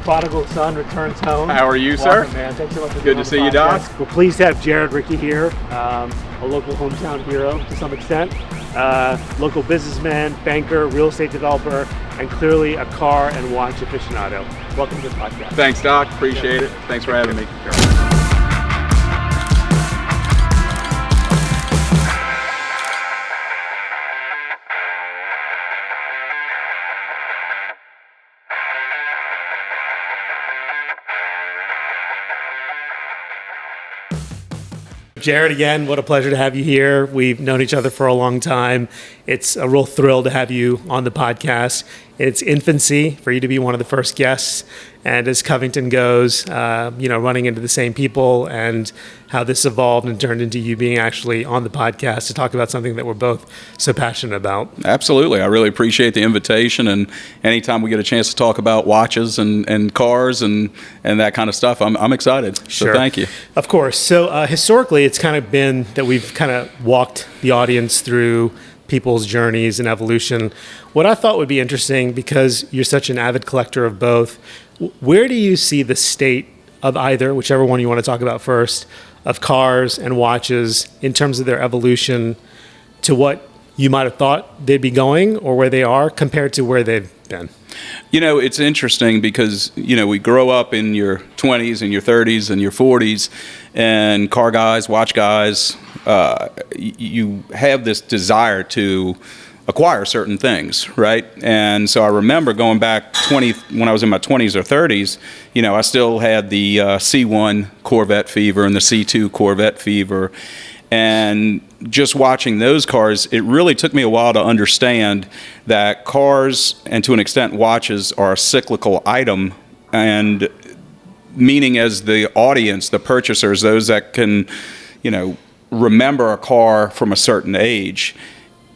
prodigal son returns home. How are you, Welcome, sir? Man. Thanks so much for Good to see you, Doc. We're pleased to have Jared Riecke here, a local hometown hero to some extent, local businessman, banker, real estate developer, and clearly a car and watch aficionado. Welcome to the podcast. Thanks, Doc. Appreciate it. Thanks for having me. Jared, again, what a pleasure to have you here. We've known each other for a long time. It's a real thrill to have you on the podcast. It's infancy for you to be one of the first guests. And as Covington goes, running into the same people and how this evolved and turned into you being actually on the podcast to talk about something that we're both so passionate about. Absolutely. I really appreciate the invitation. And anytime we get a chance to talk about watches and cars and that kind of stuff, I'm excited. Sure. So thank you. Of course. So historically, it's kind of been that we've kind of walked the audience through people's journeys and evolution. What I thought would be interesting, because you're such an avid collector of both, where do you see the state of either, whichever one you want to talk about first, of cars and watches in terms of their evolution to what you might have thought they'd be going or where they are compared to where they've been? You know, it's interesting because, we grow up in your 20s and your 30s and your 40s, and car guys, watch guys, you have this desire to acquire certain things, right? And so I remember going back when I was in my 20s or 30s, I still had the C1 Corvette fever and the C2 Corvette fever. And just watching those cars, it really took me a while to understand that cars, and to an extent watches, are a cyclical item, and meaning as the audience, the purchasers, those that can, remember a car from a certain age,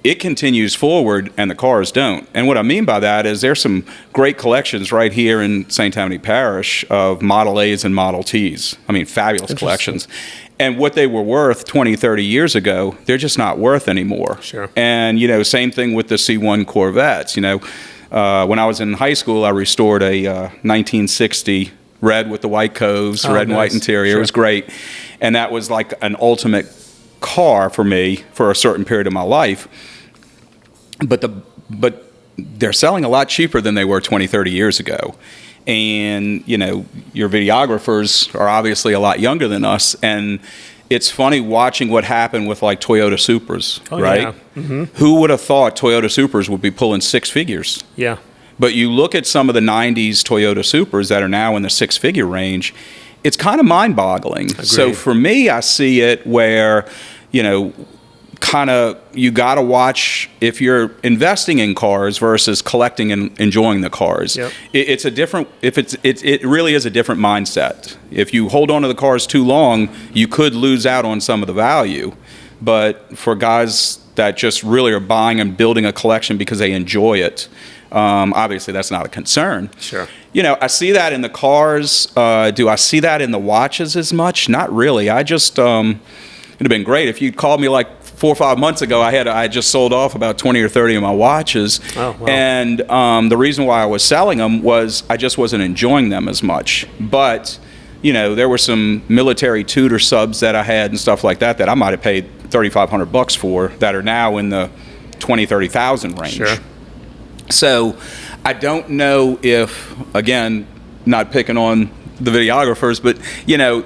it continues forward and the cars don't. And what I mean by that is there's some great collections right here in St. Tammany Parish of Model A's and Model T's. I mean, fabulous collections. And what they were worth 20, 30 years ago, they're just not worth anymore. Sure. And, same thing with the C1 Corvettes. When I was in high school, I restored a 1960 red with the white coves, red and white interior. Sure. It was great. And that was like an ultimate car for me for a certain period of my life. But they're selling a lot cheaper than they were 20, 30 years ago. And, your videographers are obviously a lot younger than us. And it's funny watching what happened with like Toyota Supras, right? Yeah. Mm-hmm. Who would have thought Toyota Supras would be pulling six figures? Yeah. But you look at some of the 90s Toyota Supras that are now in the six-figure range, it's kind of mind-boggling. Agreed. So for me, I see it where, you got to watch if you're investing in cars versus collecting and enjoying the cars. Yep. It really is a different mindset. If you hold on to the cars too long, you could lose out on some of the value. But for guys that just really are buying and building a collection because they enjoy it, obviously that's not a concern. Sure. I see that in the cars. Do I see that in the watches as much? Not really. I just, it'd have been great if you'd called me like 4 or 5 months ago. I just sold off about 20 or 30 of my watches. Oh, wow. And the reason why I was selling them was I just wasn't enjoying them as much. But, there were some military Tudor subs that I had and stuff like that I might have paid $3,500 for that are now in the $20,000-$30,000 range. Sure. So I don't know if, again, not picking on the videographers, but,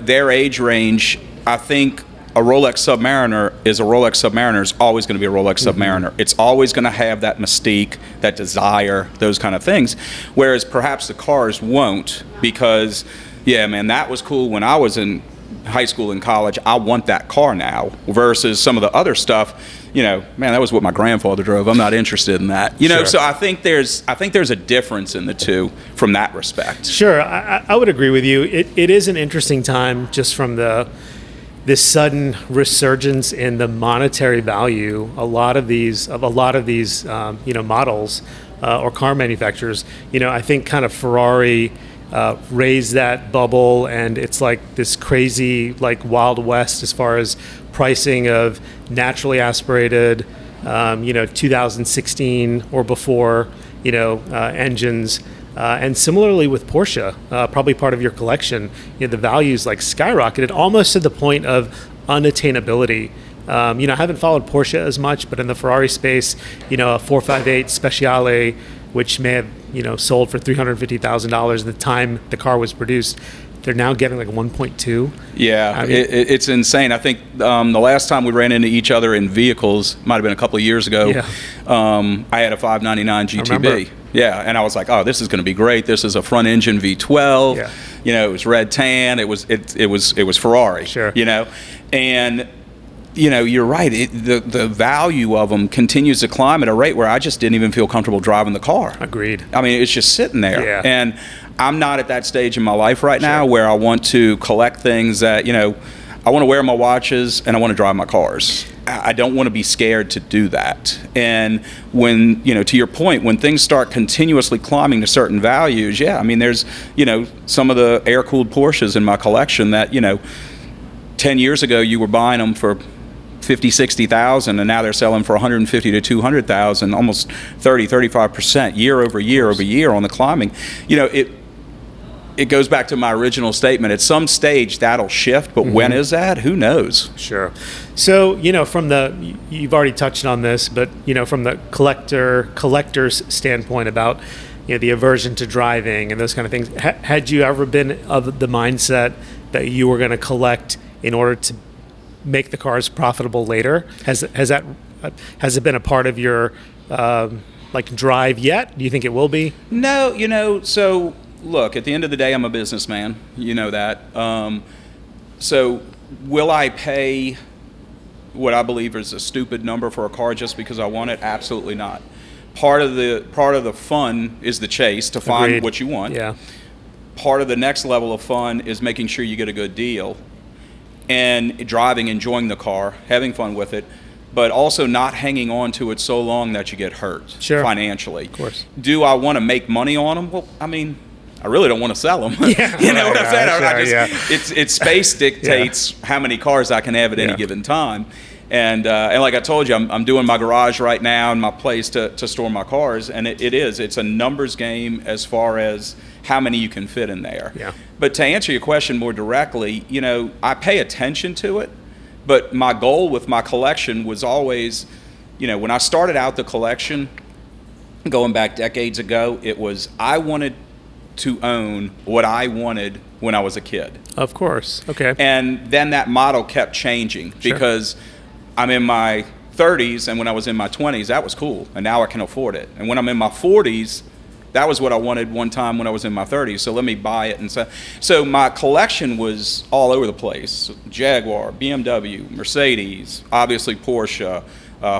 their age range, I think a Rolex Submariner is a Rolex Submariner is always going to be a Rolex Submariner. It's always going to have that mystique, that desire, those kind of things. Whereas perhaps the cars won't, because, that was cool when I was in high school and college. I want that car now, versus some of the other stuff, that was what my grandfather drove. I'm not interested in that. Sure. So I think there's a difference in the two from that respect. Sure. I would agree with you. It is an interesting time just from this sudden resurgence in the monetary value. A lot of these models or car manufacturers, I think kind of Ferrari raised that bubble, and it's like this crazy like Wild West as far as pricing of naturally aspirated 2016 or before engines And similarly with Porsche, probably part of your collection, the values like skyrocketed almost to the point of unattainability. I haven't followed Porsche as much, but in the Ferrari space, a 458 Speciale, which may have, sold for $350,000 the time the car was produced, they're now getting like 1.2. Yeah, it's insane. I think the last time we ran into each other in vehicles might have been a couple of years ago. Yeah. I had a 599 GTB. Yeah, and I was like, oh, this is going to be great. This is a front engine V12. Yeah. It was red tan. It was Ferrari. Sure. And you're right. The value of them continues to climb at a rate where I just didn't even feel comfortable driving the car. Agreed. I mean, it's just sitting there. Yeah. And I'm not at that stage in my life right now where I want to collect things that, I want to wear my watches and I want to drive my cars. I don't want to be scared to do that. And when, to your point, when things start continuously climbing to certain values, there's, some of the air-cooled Porsches in my collection that, 10 years ago you were buying them for 50, 60,000, and now they're selling for 150 to 200,000, almost 35% year over year on the climbing. It goes back to my original statement. At some stage that'll shift, but when is that? Who knows? Sure. So, you've already touched on this, but, from the collector's standpoint about, the aversion to driving and those kind of things, had you ever been of the mindset that you were going to collect in order to make the cars profitable later? Has it been a part of your drive yet? Do you think it will be? No, so look, at the end of the day, I'm a businessman. You know that. So will I pay what I believe is a stupid number for a car just because I want it? Absolutely not. Part of the fun is the chase to find Agreed. what you want. Yeah. Part of the next level of fun is making sure you get a good deal and driving, enjoying the car, having fun with it, but also not hanging on to it so long that you get hurt financially. Of course. Do I want to make money on them? Well, I really don't want to say them. Yeah. You know what I'm saying? Sure, It's space dictates how many cars I can have at any given time. And like I told you, I'm doing my garage right now and my place to store my cars, and it's a numbers game as far as how many you can fit in there. Yeah. But to answer your question more directly, I pay attention to it, but my goal with my collection was always, when I started out the collection, going back decades ago, it was I wanted to own what I wanted when I was a kid. Of course. Okay. And then that model kept changing because I'm in my 30s, and when I was in my 20s, that was cool, and now I can afford it. And when I'm in my 40s, that was what I wanted one time when I was in my 30s, so let me buy it. And so my collection was all over the place. Jaguar, BMW, Mercedes, obviously Porsche,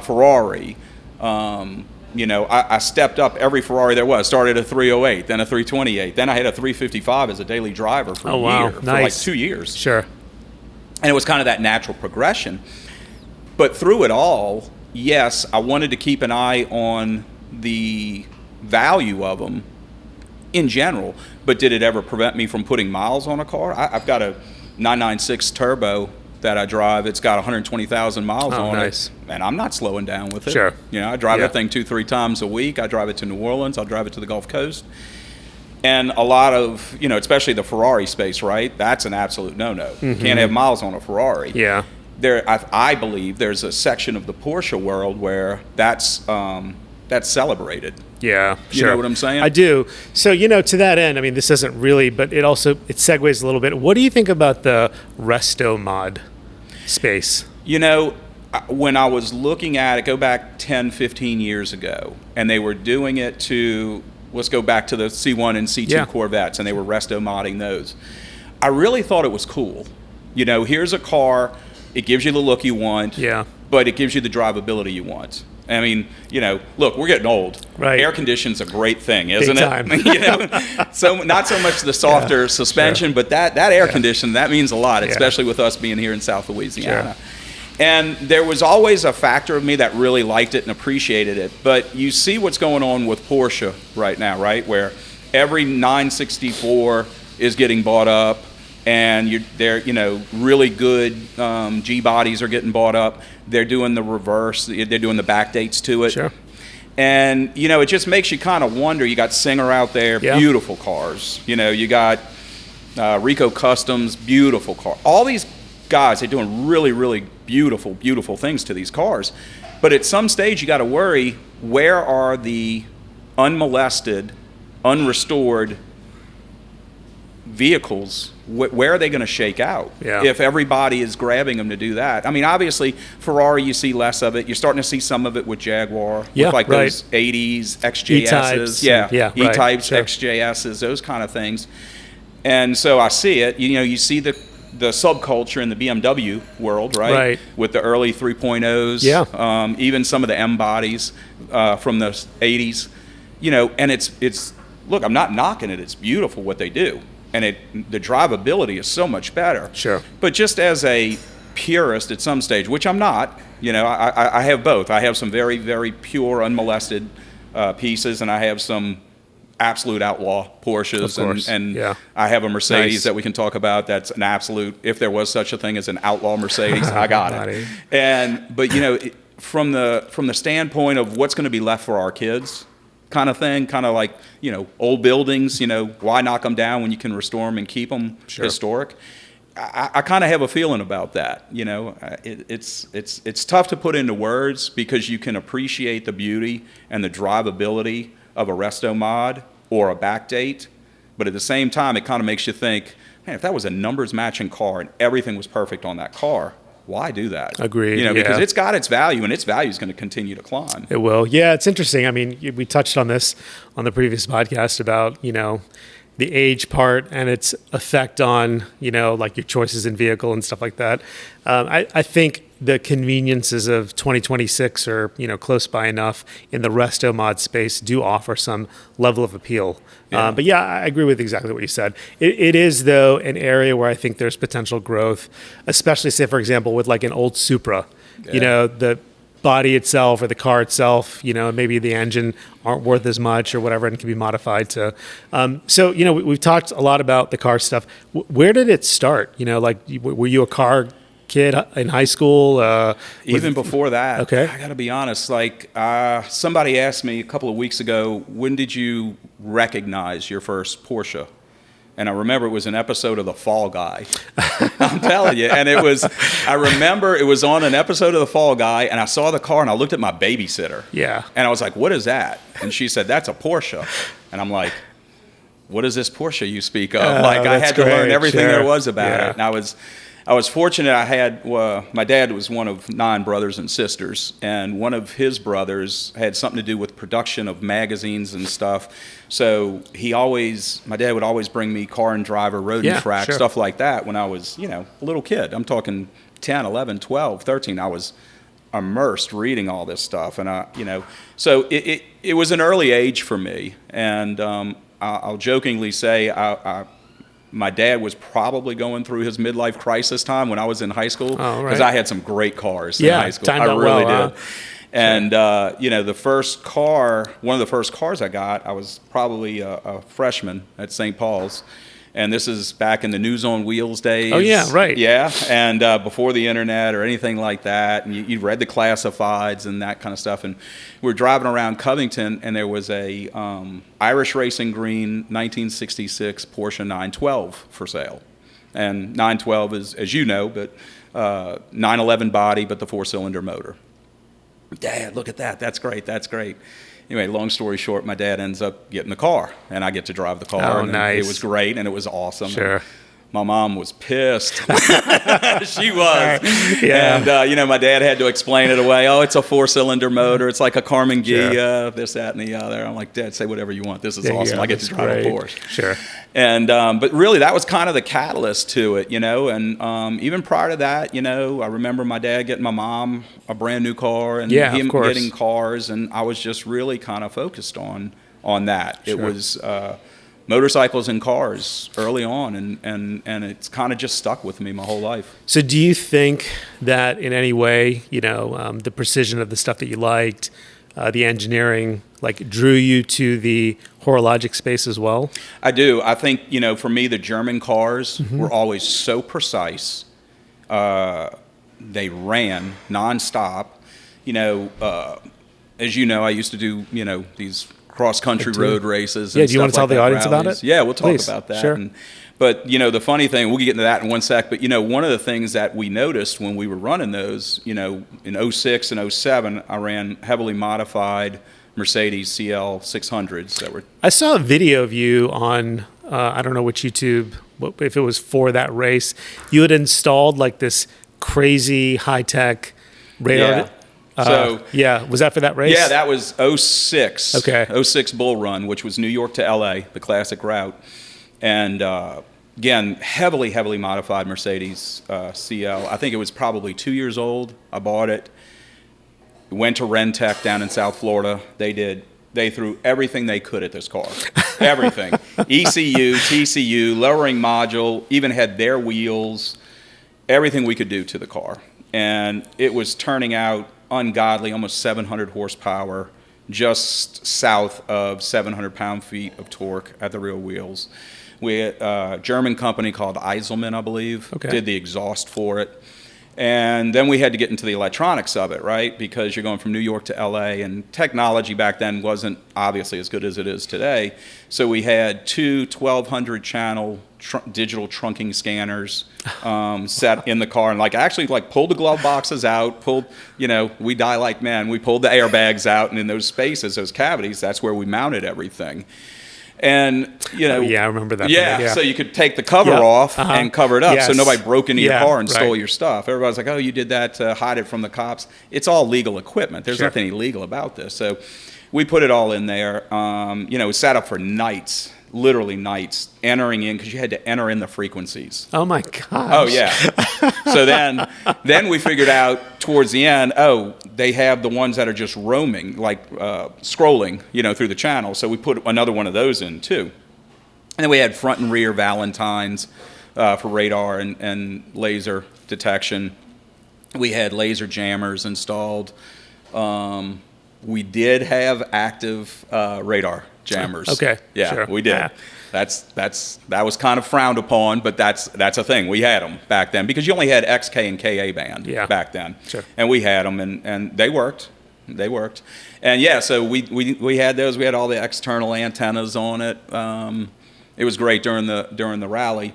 Ferrari. I stepped up every Ferrari there was. Started a 308, then a 328. Then I had a 355 as a daily driver for a year, for like 2 years. Sure. And it was kind of that natural progression. But through it all, yes, I wanted to keep an eye on the value of them in general, but did it ever prevent me from putting miles on a car? I've got a 996 turbo that I drive. It's got 120,000 miles on it, and I'm not slowing down with it. Sure. I drive that thing 2-3 times a week. I drive it to New Orleans. I'll drive it to the Gulf Coast. And a lot of, especially the Ferrari space, right? That's an absolute no-no. You can't have miles on a Ferrari. Yeah. I believe there's a section of the Porsche world where that's celebrated. Yeah, You know what I'm saying? I do. So, to that end, this doesn't really, but it segues a little bit. What do you think about the resto mod space? When I was looking at it, go back 10, 15 years ago, and they were doing it to, let's go back to the C1 and C2 Corvettes, and they were resto modding those. I really thought it was cool. Here's a car, it gives you the look you want, but it gives you the drivability you want. Look, we're getting old. Right. Air conditioning's a great thing, isn't Big time. it? So not so much the softer suspension, but that air conditioning, that means a lot, especially with us being here in South Louisiana. Sure. And there was always a factor of me that really liked it and appreciated it. But you see what's going on with Porsche right now, right? Where every 964 is getting bought up, and they're really good G bodies are getting bought up. They're doing the reverse. They're doing the back dates to it. Sure. And, you know, it just makes you kind of wonder. You got Singer out there, beautiful cars. You know, you got Rico Customs, beautiful car. All these guys, they're doing really, really beautiful, beautiful things to these cars. But at some stage, you got to worry, where are the unmolested, unrestored vehicles? Where are they going to shake out if everybody is grabbing them to do that? I mean, obviously, Ferrari, you see less of it. You're starting to see some of it with Jaguar, with like those 80s XJSs, E-types, XJSs, those kind of things. And so I see it. You know, you see the subculture in the BMW world, right? With the early 3.0s, even some of the M bodies from the 80s. You know, and it's look, I'm not knocking it. It's beautiful what they do. And the drivability is so much better. Sure. But just as a purist at some stage, which I'm not, you know, I have both. I have some very, very pure, unmolested pieces, and I have some absolute outlaw Porsches, and I have a Mercedes that we can talk about. That's an absolute, if there was such a thing as an outlaw Mercedes, I got it. But you know, from the standpoint of what's going to be left for our kids, kind of thing, kind of like, you know, old buildings, you know, why knock them down when you can restore them and keep them historic? I kind of have a feeling about that. You know, it's tough to put into words, because you can appreciate the beauty and the drivability of a resto mod or a backdate, but at the same time, it kind of makes you think, man, if that was a numbers matching car and everything was perfect on that car, why do that? Agreed. You know, because it's got its value, and its value is going to continue to climb. It will. Yeah, it's interesting. I mean, we touched on this on the previous podcast about, you know, the age part and its effect on, you know, like your choices in vehicle and stuff like that. I think the conveniences of 2026 are, you know, close by enough in the resto mod space do offer some level of appeal. But yeah, I agree with exactly what you said. It is, though, an area where I think there's potential growth, especially, say, for example, with like an old Supra. You know, the body itself or the car itself, you know, maybe the engine aren't worth as much or whatever, and can be modified to. So, you know, we've talked a lot about the car stuff. Where did it start? You know, like, were you a car kid in high school? Even before that. Okay. I got to be honest. Like, somebody asked me a couple of weeks ago, when did you recognize your first Porsche? And I remember it was an episode of The Fall Guy. I'm telling you. And I remember it was on an episode of The Fall Guy, and I saw the car, and I looked at my babysitter. Yeah. And I was like, what is that? And she said, that's a Porsche. And I'm like, what is this Porsche you speak of? Like, I had to learn everything there was about it. And I was fortunate. I had my dad was one of 9 brothers and sisters, and one of his brothers had something to do with production of magazines and stuff. So my dad would always bring me Car and Driver, Road and Track, stuff like that when I was, you know, a little kid. I'm talking 10, 11, 12, 13. I was immersed reading all this stuff, and you know, so it was an early age for me. And I'll jokingly say my dad was probably going through his midlife crisis time when I was in high school, because I had some great cars in high school. I really did. And, you know, one of the first cars I got, I was probably a freshman at St. Paul's. And this is back in the News on Wheels days. Oh, yeah, right. Yeah, and before the internet or anything like that. And you read the classifieds and that kind of stuff. And we were driving around Covington, and there was a Irish Racing Green 1966 Porsche 912 for sale. And 912 is, as you know, but 911 body, but the 4-cylinder motor. Dad, look at that. That's great. That's great. Anyway, long story short, my dad ends up getting the car, and I get to drive the car. Oh, nice. It was great, and it was awesome. Sure. And my mom was pissed. She was. Yeah. And, you know, my dad had to explain it away. Oh, it's a 4-cylinder motor. It's like a Carmen Ghia, this, that, and the other. I'm like, Dad, say whatever you want. This is awesome. I get to drive a Porsche. Sure. And but really, that was kind of the catalyst to it, you know. And even prior to that, you know, I remember my dad getting my mom a brand new car, and him getting cars, and I was just really kind of focused on that. Sure. It was motorcycles and cars early on, and it's kind of just stuck with me my whole life. So do you think that in any way, you know, the precision of the stuff that you liked, the engineering, like, drew you to the horologic space as well? I do. I think, you know, for me, the German cars were always so precise. They ran nonstop. You know, as you know, I used to do, these cross-country road races. Yeah, And do you want to tell the audience about it? Yeah, we'll talk Please. about that. Sure. But, the funny thing, we'll get into that in one sec, but, one of the things that we noticed when we were running those, in 06 and 07, I ran heavily modified Mercedes CL 600s that were... I saw a video of you on, I don't know which YouTube, if it was for that race. You had installed like this crazy high-tech radar. Yeah. Was that for that race? Yeah, that was 06. Okay. 06 Bull Run, which was New York to LA, the classic route. And again, heavily modified Mercedes CL. I think it was probably 2 years old. I bought it. Went to Rentec down in South Florida. They threw everything they could at this car. Everything. ECU, TCU, lowering module, even had their wheels, everything we could do to the car. And it was turning out ungodly, almost 700 horsepower, just south of 700 pound-feet of torque at the rear wheels. We had a German company called Eiselman, I believe, did the exhaust for it. And then we had to get into the electronics of it, right? Because you're going from New York to LA, and technology back then wasn't obviously as good as it is today. So we had two 1,200 channel digital trunking scanners set in the car, and actually pulled the glove boxes out, we die like men. We pulled the airbags out, and in those spaces, those cavities, that's where we mounted everything. And I remember that. Yeah, so you could take the cover off and cover it up, so nobody broke into your car and stole your stuff. Everybody's like, "Oh, you did that to hide it from the cops." It's all legal equipment. There's nothing illegal about this. So we put it all in there. We sat up for nights, literally nights, entering in, because you had to enter in the frequencies. Oh my gosh. Oh yeah. So then we figured out towards the end, they have the ones that are just roaming, scrolling, through the channel. So we put another one of those in too. And then we had front and rear Valentines for radar and laser detection. We had laser jammers installed. We did have active radar jammers. Okay. Yeah, sure. we did. Yeah. That was kind of frowned upon, but that's a thing. We had them back then because you only had XK and KA band back then. Sure. And we had them, and they worked. They worked. And yeah, so we had those. We had all the external antennas on it. It was great during the rally.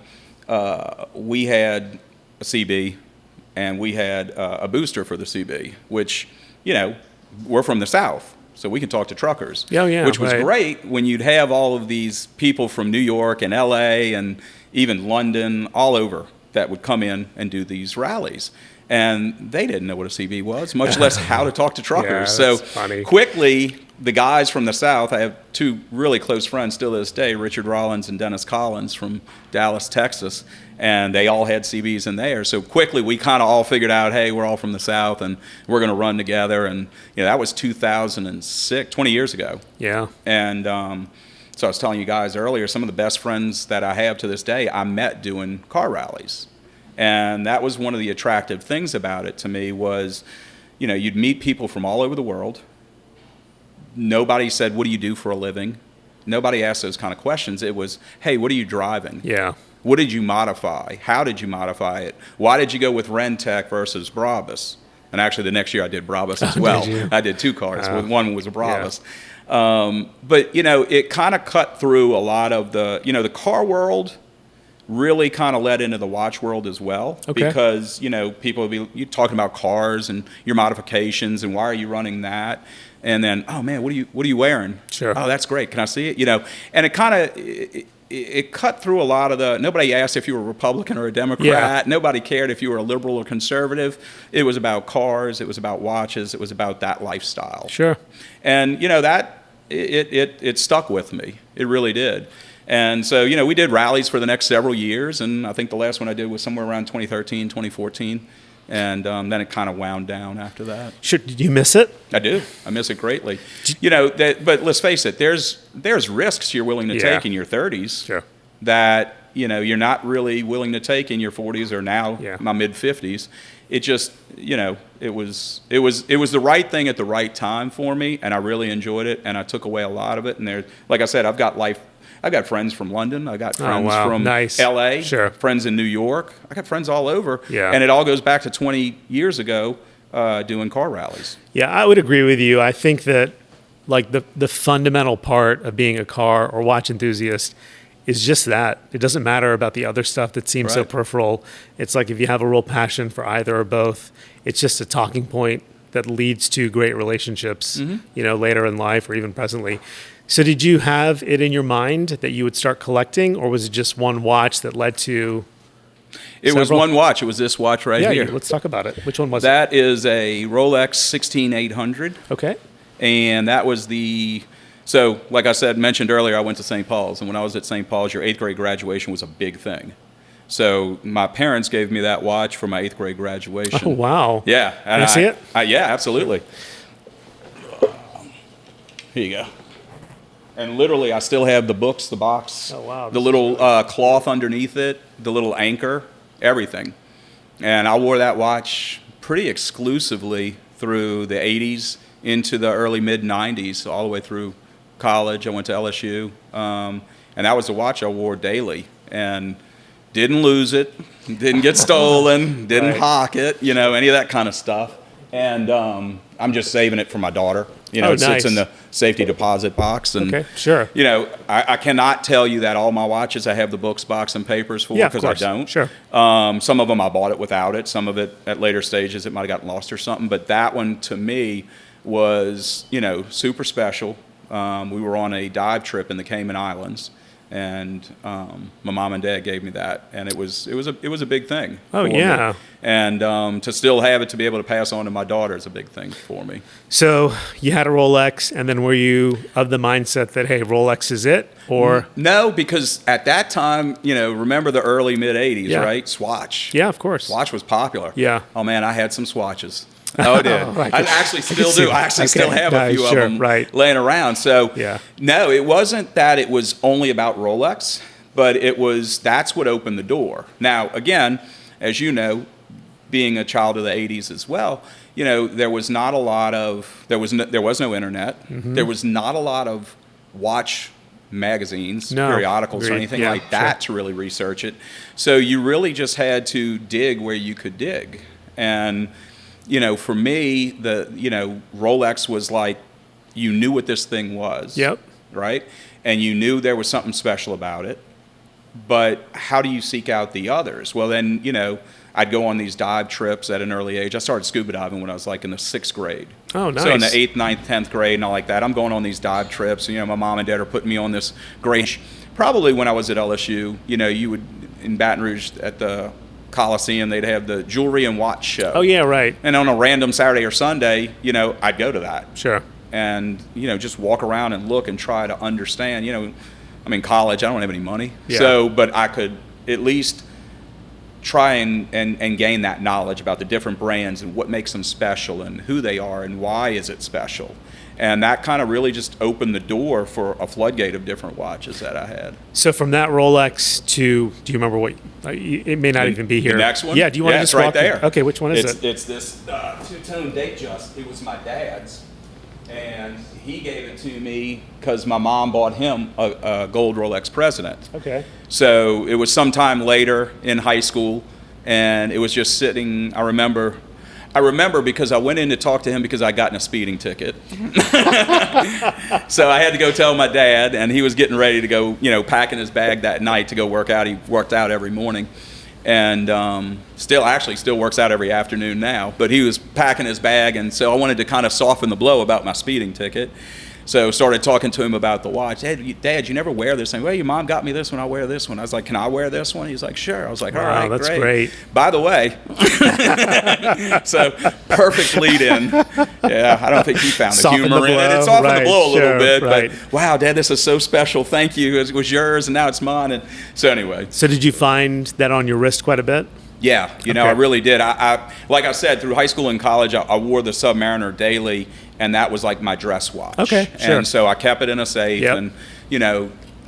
We had a CB, and we had a booster for the CB, which we're from the South. So we can talk to truckers, which was great when you'd have all of these people from New York and LA and even London, all over, that would come in and do these rallies. And they didn't know what a CB was, much less how to talk to truckers. So funny. Quickly, the guys from the South, I have two really close friends still to this day, Richard Rollins and Dennis Collins from Dallas, Texas, and they all had CBs in there. So quickly, we kind of all figured out, hey, we're all from the South, and we're going to run together. And that was 2006, 20 years ago. Yeah. And so I was telling you guys earlier, some of the best friends that I have to this day, I met doing car rallies. And that was one of the attractive things about it to me was, you'd meet people from all over the world. Nobody said, what do you do for a living? Nobody asked those kind of questions. It was, hey, what are you driving? Yeah. What did you modify? How did you modify it? Why did you go with Rentec versus Brabus? And actually, the next year I did Brabus as well. I did two cars. One was a Brabus. Yeah. But, it kind of cut through a lot of the car world really kind of led into the watch world as well. Okay. Because, people would be talking about cars and your modifications and why are you running that? And then, oh man, what are you wearing? Sure. Oh, that's great. Can I see it? And it kind of it cut through a lot of the. Nobody asked if you were a Republican or a Democrat. Yeah. Nobody cared if you were a liberal or conservative. It was about cars. It was about watches. It was about that lifestyle. Sure. And that it stuck with me. It really did. And so we did rallies for the next several years, and I think the last one I did was somewhere around 2013, 2014. And then it kind of wound down after that. Sure. Did you miss it? I do. I miss it greatly. But let's face it. There's risks you're willing to take in your 30s that you're not really willing to take in your 40s or now my mid 50s. It just it was the right thing at the right time for me, and I really enjoyed it, and I took away a lot of it. And like I said, I've got friends from London. I got friends from LA, friends in New York. I got friends all over. Yeah. And it all goes back to 20 years ago doing car rallies. Yeah, I would agree with you. I think that like the fundamental part of being a car or watch enthusiast is just that. It doesn't matter about the other stuff that seems so Right. peripheral. It's like if you have a real passion for either or both, it's just a talking point that leads to great relationships, later in life or even presently. So did you have it in your mind that you would start collecting, or was it just one watch that led to It was several? one watch. It was this watch right Yeah, here. let's talk about it. Which one was That is a Rolex 16800. it? Okay. And that was so like I mentioned earlier, I went to St. Paul's. And when I was at St. Paul's, your 8th grade graduation was a big thing. So my parents gave me that watch for my 8th grade graduation. Oh, wow. Yeah. Can I see it? Yeah, absolutely. Here you go. And literally, I still have the books, the box, Oh, wow. the little cloth underneath it, the little anchor, everything. And I wore that watch pretty exclusively through the 80s into the early mid-90s, all the way through college. I went to LSU. And that was the watch I wore daily. And didn't lose it, didn't get stolen, didn't Right. hawk it, any of that kind of stuff. And I'm just saving it for my daughter. It nice. sits in the safety deposit box. And, Okay, sure. I cannot tell you that all my watches I have the books, box, and papers for, Yeah, of because I course. don't. Sure. Some of them I bought it without it. Some of it at later stages it might have gotten lost or something. But that one to me was, super special. We were on a dive trip in the Cayman Islands. And my mom and dad gave me that, and it was a big thing. Oh, for me. yeah. And to still have it, to be able to pass on to my daughter, is a big thing for me. So you had a Rolex, and then were you of the mindset that, hey, Rolex is it? Or No, because at that time, remember the early mid '80s, Yeah. right? Swatch. yeah, of course. Swatch was popular. Yeah. Oh man, I had some swatches. Oh, I did. Right. I actually I can still see do. that. I actually Okay. still have a Nice, few sure, of them right. laying around. So, Yeah. no, it wasn't that it was only about Rolex, but that's what opened the door. Now, again, as you know, being a child of the '80s as well, there was not a lot of there was no internet. Mm-hmm. There was not a lot of watch magazines, No, periodicals, or agreed. anything Yeah, like that to really research it. So you really just had to dig where you could dig. And for me, Rolex was like, you knew what this thing was. Yep. Right? And you knew there was something special about it. But how do you seek out the others? Well, then, I'd go on these dive trips at an early age. I started scuba diving when I was like in the 6th grade. Oh, nice. So in the 8th, 9th, 10th grade and all like that, I'm going on these dive trips. My mom and dad are putting me on this great. Probably when I was at LSU, you would, in Baton Rouge at the Coliseum, they'd have the jewelry and watch show. Oh, yeah, right. And on a random Saturday or Sunday, I'd go to that. Sure. And, just walk around and look and try to understand. I'm in college, I don't have any money. Yeah. So, but I could at least try and gain that knowledge about the different brands and what makes them special and who they are and why is it special. And that kind of really just opened the door for a floodgate of different watches that I had. So from that Rolex to, do you remember what, it may not even be here. The next one? Yeah, do you want to just it's right walk there. Okay, which one is it? It's this two-tone Datejust. It was my dad's. And he gave it to me because my mom bought him a gold Rolex President. Okay. So it was sometime later in high school, and it was just sitting. I remember because I went in to talk to him because I got in a speeding ticket. So I had to go tell my dad, and he was getting ready to go, packing his bag that night to go work out. He worked out every morning. And still works out every afternoon now. But he was packing his bag, and so I wanted to kind of soften the blow about my speeding ticket. So started talking to him about the watch. Hey, Dad, you never wear this thing. Well, your mom got me this one. I wear this one. I was like, can I wear this one? He's like, sure. I was like, all right, Wow, that's great. By the way, so perfect lead in. Yeah, I don't think he found the Soften humor the in it. blow, It softened right, the blow a little sure, bit. right. But wow, Dad, this is so special. Thank you. It was yours, and now it's mine. And so anyway. So did you find that on your wrist quite a bit? Yeah, I really did. I like I said, through high school and college, I wore the Submariner daily, and that was like my dress watch. Okay, sure. And so I kept it in a safe, Yep. and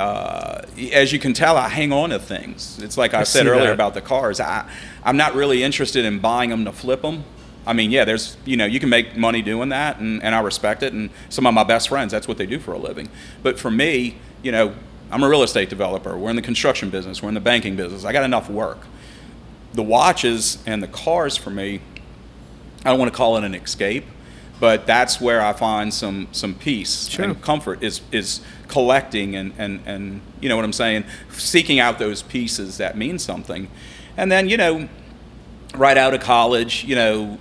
as you can tell, I hang on to things. It's like I said see earlier that. about the cars. I'm not really interested in buying them to flip them. I mean, yeah, there's, you can make money doing that, and I respect it. And some of my best friends, that's what they do for a living. But for me, I'm a real estate developer. We're in the construction business. We're in the banking business. I got enough work. The watches and the cars for me, I don't want to call it an escape, but that's where I find some peace and comfort is collecting and you know what I'm saying, seeking out those pieces that mean something. And then, you know, right out of college, you know,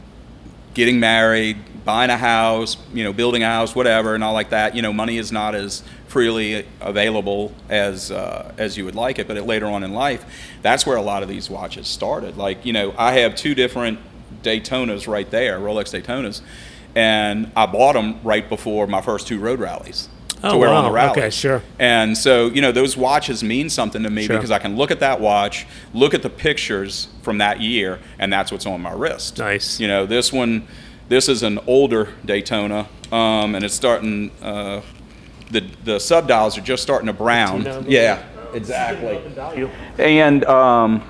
getting married, buying a house, you know, building a house, whatever, and all like that. You know, money is not as freely available as you would like it, but later on in life, that's where a lot of these watches started. Like, you know, I have 2 different Daytonas right there, Rolex Daytonas, and I bought them right before my first 2 road rallies. To wear on the rallies. Okay, sure. And so, you know, those watches mean something to me because I can look at that watch, look at the pictures from that year, and that's what's on my wrist. Nice. You know, this is an older Daytona, and it's starting, the subdials are just starting to brown. Yeah, exactly. And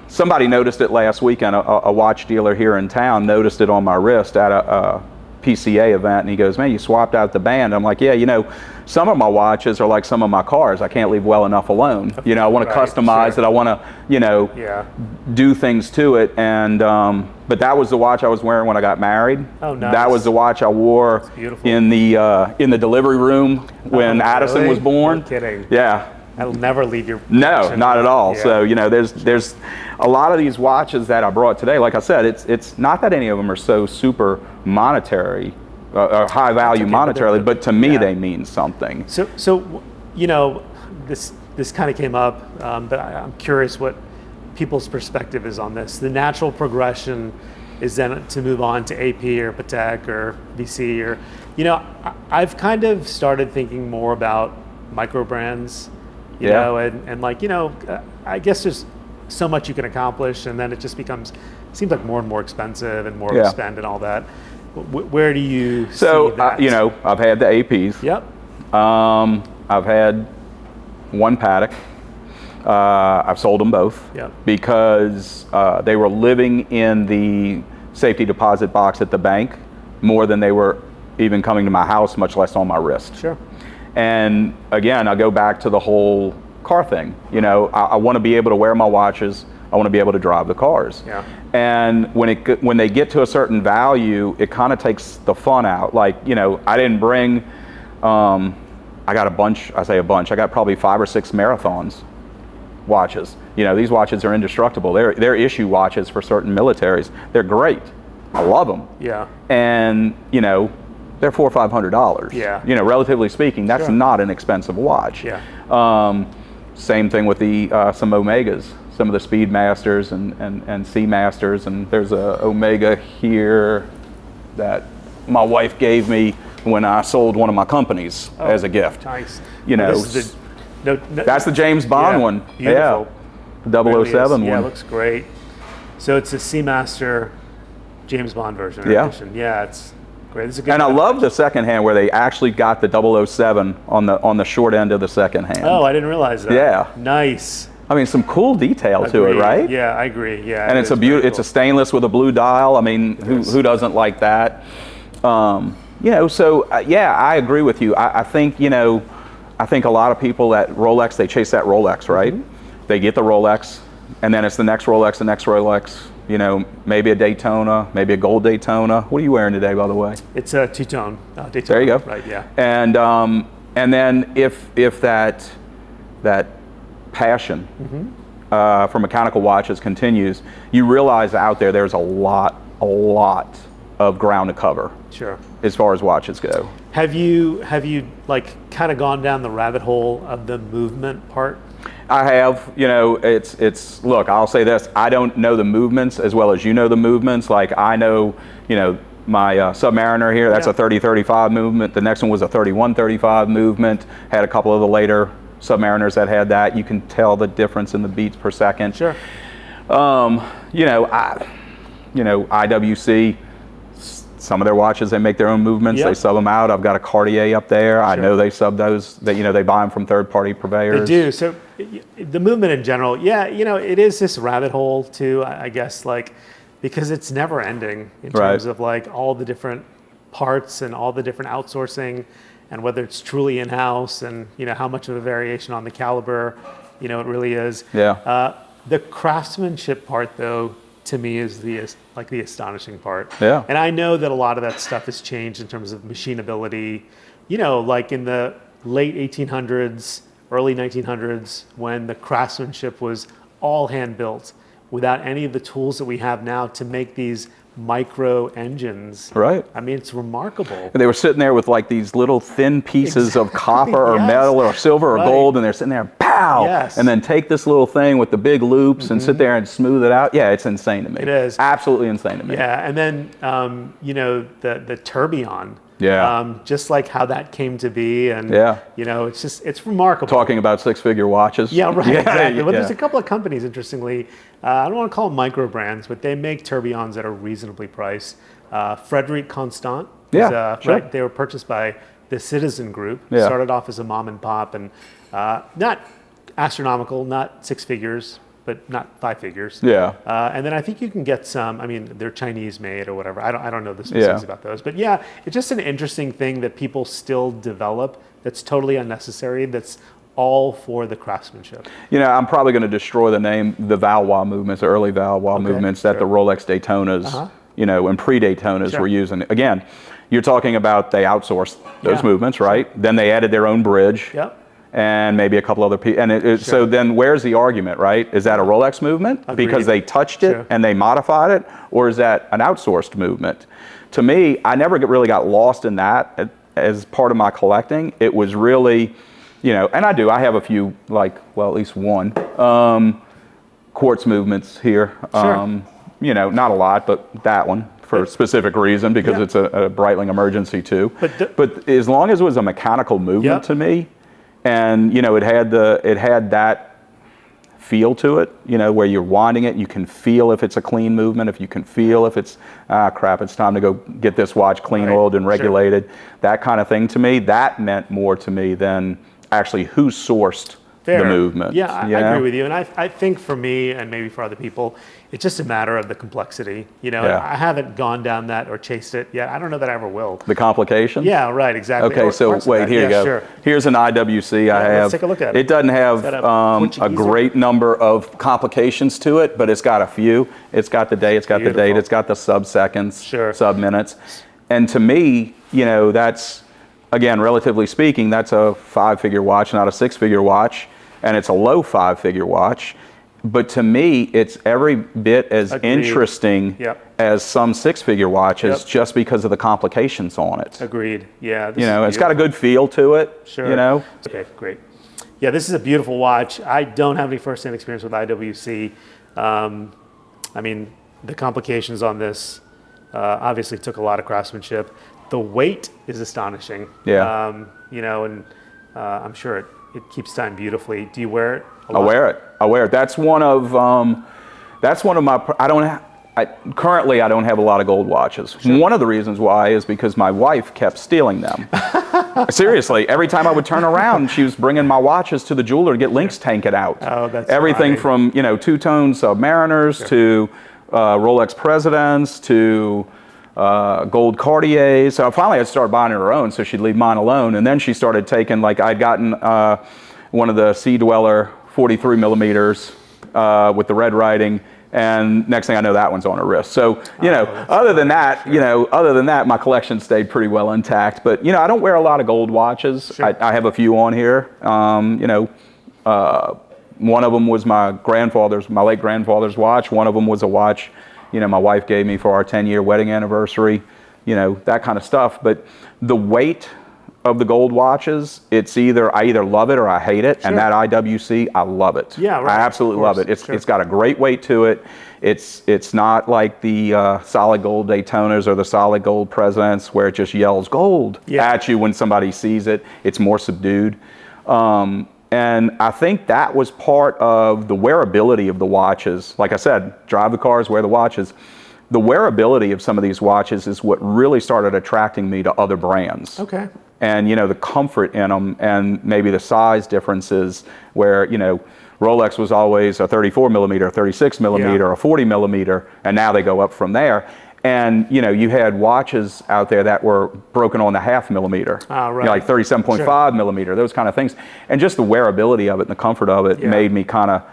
somebody noticed it last weekend, a watch dealer here in town noticed it on my wrist at a PCA event, and he goes, man, you swapped out the band. I'm like, yeah, you know, some of my watches are like some of my cars. I can't leave well enough alone. You know, I want to customize it. I want to, you know, do things to it. And but that was the watch I was wearing when I got married. Oh, nice. That was the watch I wore in the delivery room when Addison was born. No kidding. Yeah. That'll never leave your No, not at all. Yeah. So, you know, there's a lot of these watches that I brought today. Like I said, it's not that any of them are so super monetary, or high value monetarily, but to me they mean something. So you know, this kind of came up, but I'm curious what people's perspective is on this. The natural progression is then to move on to AP or Patek or VC, or, you know, I've kind of started thinking more about micro brands. You know, and like, you know, I guess there's so much you can accomplish, and then it just seems like more and more expensive and more of a spend and all that. Where do you see that? You know, I've had the APs. Yep. I've had one Patek. I've sold them both because they were living in the safety deposit box at the bank more than they were even coming to my house, much less on my wrist. Sure. And again, I go back to the whole car thing. You know, I want to be able to wear my watches. I want to be able to drive the cars. Yeah. And when they get to a certain value, it kind of takes the fun out. Like, you know, I didn't bring. I got a bunch. I say a bunch. I got probably 5 or 6 Marathons watches. You know, these watches are indestructible. They're issue watches for certain militaries. They're great. I love them. Yeah. And you know, they're $400 or $500. Yeah. You know, relatively speaking, that's not an expensive watch. Yeah. Same thing with the some Omegas, some of the Speedmasters and Seamasters, and there's a Omega here that my wife gave me when I sold one of my companies as a gift. Nice. You know, that's the James Bond one. Beautiful. Yeah. 007 one. Yeah, it looks great. So it's a Seamaster James Bond version. Edition. Yeah, it's great. It's a good. And I love the second hand where they actually got the 007 on the short end of the second hand. Oh, I didn't realize that. Yeah. Nice. I mean, some cool detail to it, right? Yeah, I agree. Yeah. And it's it's a stainless with a blue dial. I mean, who doesn't like that? You know, so I agree with you. I think, you know, I think a lot of people at Rolex, they chase that Rolex, right? Mm-hmm. They get the Rolex, and then it's the next Rolex, the next Rolex. You know, maybe a Daytona, maybe a gold Daytona. What are you wearing today, by the way? It's a two-tone Daytona. There you go. Right, yeah. And then if that passion for mechanical watches continues, you realize out there's a lot of ground to cover. Sure. As far as watches go. Have you like kind of gone down the rabbit hole of the movement part? I have. You know, it's look, I'll say this, I don't know the movements as well as you know the movements. Like, I know, you know, my Submariner here, that's a 30-35 movement. The next one was a 31-35 movement. Had a couple of the later Submariners that had that. You can tell the difference in the beats per second. Sure. You know, IWC, some of their watches, they make their own movements. Yep. They sub them out. I've got a Cartier up there. Sure. I know they sub those. They buy them from third-party purveyors. They do. So the movement in general, you know, it is this rabbit hole too, I guess, like, because it's never ending in terms of like all the different parts and all the different outsourcing, and whether it's truly in-house, and, you know, how much of a variation on the caliber, you know, it really is. Yeah. The craftsmanship part, though, to me is the astonishing part. Yeah. And I know that a lot of that stuff has changed in terms of machinability. You know, like in the late 1800s, early 1900s, when the craftsmanship was all hand built, without any of the tools that we have now to make these micro engines. Right. I mean, it's remarkable. They were sitting there with like these little thin pieces of copper or Yes. metal or silver or gold, and they're sitting there, pow, Yes. and then take this little thing with the big loops and sit there and smooth it out. Yeah, it's insane to me. It is. Absolutely insane to me. Yeah, and then you know, the tourbillon. Yeah. Just like how that came to be, and Yeah. you know, it's remarkable. Talking about six-figure watches. Yeah, right, exactly. Well, there's yeah. a couple of companies, interestingly, I don't want to call them micro brands, but they make tourbillons that are reasonably priced. Frederic Constant, Yeah, sure. right, they were purchased by the Citizen Group. Yeah. Started off as a mom and pop, and not astronomical, not six figures, but not five figures. Yeah. And then I think you can get some. I mean, they're Chinese made or whatever. I don't know the specifics Yeah. about those, but yeah, it's just an interesting thing that people still develop. That's totally unnecessary. That's all for the craftsmanship. You know, I'm probably going to destroy the Valois movements, the early Valois movements that the Rolex Daytonas, you know, and pre-Daytonas were using. Again, you're talking about they outsourced those movements, right? Then they added their own bridge. Yep. And maybe a couple other people. And so then where's the argument, right? Is that a Rolex movement because they touched it and they modified it? Or is that an outsourced movement? To me, I never really got lost in that as part of my collecting. It was really, you know, and I have a few, like, well, at least one, quartz movements here. You know, not a lot, but that one for a specific reason because it's a Breitling emergency too. But as long as it was a mechanical movement to me, and you know, it had that feel to it, you know, where you're winding it, you can feel if it's a clean movement, if you can feel if it's crap, it's time to go get this watch clean oiled and regulated, that kind of thing. To me, that meant more to me than actually who sourced the movement. Yeah, I agree with you, and I think for me and maybe for other people, it's just a matter of the complexity. You know, I haven't gone down that or chased it yet. I don't know that I ever will. The complication? Yeah, right, exactly. Okay, so wait, here you go. Sure. Here's an IWC I have. Let's take a look at it. It doesn't have a great number of complications to it, but it's got a few. It's got the day, it's got the date, it's got the sub-seconds, sub-minutes. And to me, you know, that's, again, relatively speaking, that's a five-figure watch, not a six-figure watch, and it's a low five-figure watch. But to me, it's every bit as interesting as some six-figure watches just because of the complications on it. Agreed. Yeah. You know, it's got a good feel to it. Sure. You know. Okay, great. Yeah, this is a beautiful watch. I don't have any first-hand experience with IWC. I mean, the complications on this obviously took a lot of craftsmanship. The weight is astonishing. Yeah. You know, and I'm sure it keeps time beautifully. Do you wear it a lot? I wear it. That's one of my. Currently, I don't have a lot of gold watches. Sure. One of the reasons why is because my wife kept stealing them. Seriously, every time I would turn around, she was bringing my watches to the jeweler to get links tanked out. Oh, that's everything from, you know, two-tone Submariners to Rolex Presidents to gold Cartiers. So finally I started buying her own, so she'd leave mine alone. And then she started taking, like, I'd gotten one of the Sea Dweller 43 millimeters with the red writing, and next thing I know, that one's on her wrist. So, you know, other than that, my collection stayed pretty well intact. But, you know, I don't wear a lot of gold watches. Sure. I have a few on here. You know, one of them was my late grandfather's watch. One of them was a watch, you know, my wife gave me for our 10-year wedding anniversary, you know, that kind of stuff. But the weight of the gold watches, I either love it or I hate it. Sure. And that IWC, I love it. Yeah, right. I absolutely love it. It's got a great weight to it. It's not like the solid gold Daytonas or the solid gold Presidents where it just yells gold at you when somebody sees it. It's more subdued. And I think that was part of the wearability of the watches. Like I said, drive the cars, wear the watches. The wearability of some of these watches is what really started attracting me to other brands. Okay. And, you know, the comfort in them and maybe the size differences where, you know, Rolex was always a 34 millimeter, a 36 millimeter, a 40 millimeter, and now they go up from there. And, you know, you had watches out there that were broken on the half millimeter, right. You know, like 37.5 millimeter, those kind of things. And just the wearability of it and the comfort of it made me kind of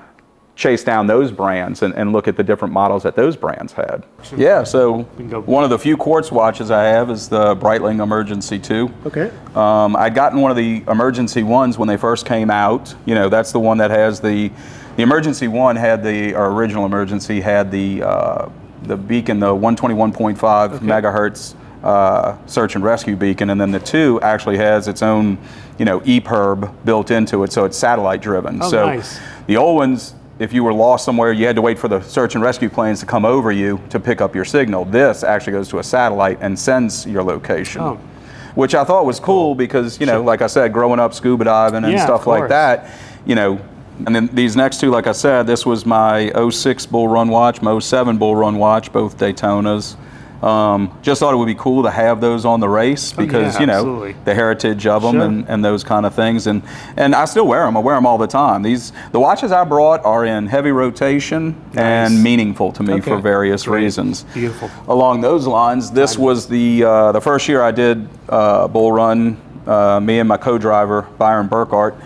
chase down those brands and look at the different models that those brands had. Yeah, so one of the few quartz watches I have is the Breitling Emergency 2. Okay. I'd gotten one of the Emergency 1s when they first came out. You know, that's the one that has the Emergency 1 had our original Emergency had the beacon, the 121.5 megahertz search and rescue beacon, and then the 2 actually has its own, you know, EPIRB built into it, so it's satellite driven. Oh, so nice. the old ones, if you were lost somewhere, you had to wait for the search and rescue planes to come over you to pick up your signal. This actually goes to a satellite and sends your location. Oh. Which I thought was cool because, you know, like I said, growing up scuba diving and stuff like that, you know, and then these next two, like I said, this was my 06 Bull Run watch, my 07 Bull Run watch, both Daytonas. Just thought it would be cool to have those on the race because, you know, the heritage of them and those kind of things. And I still wear them. I wear them all the time. The watches I brought are in heavy rotation and meaningful to me for various reasons. Beautiful. Along those lines, this was the first year I did Bull Run. Me and my co-driver, Byron Burkhart,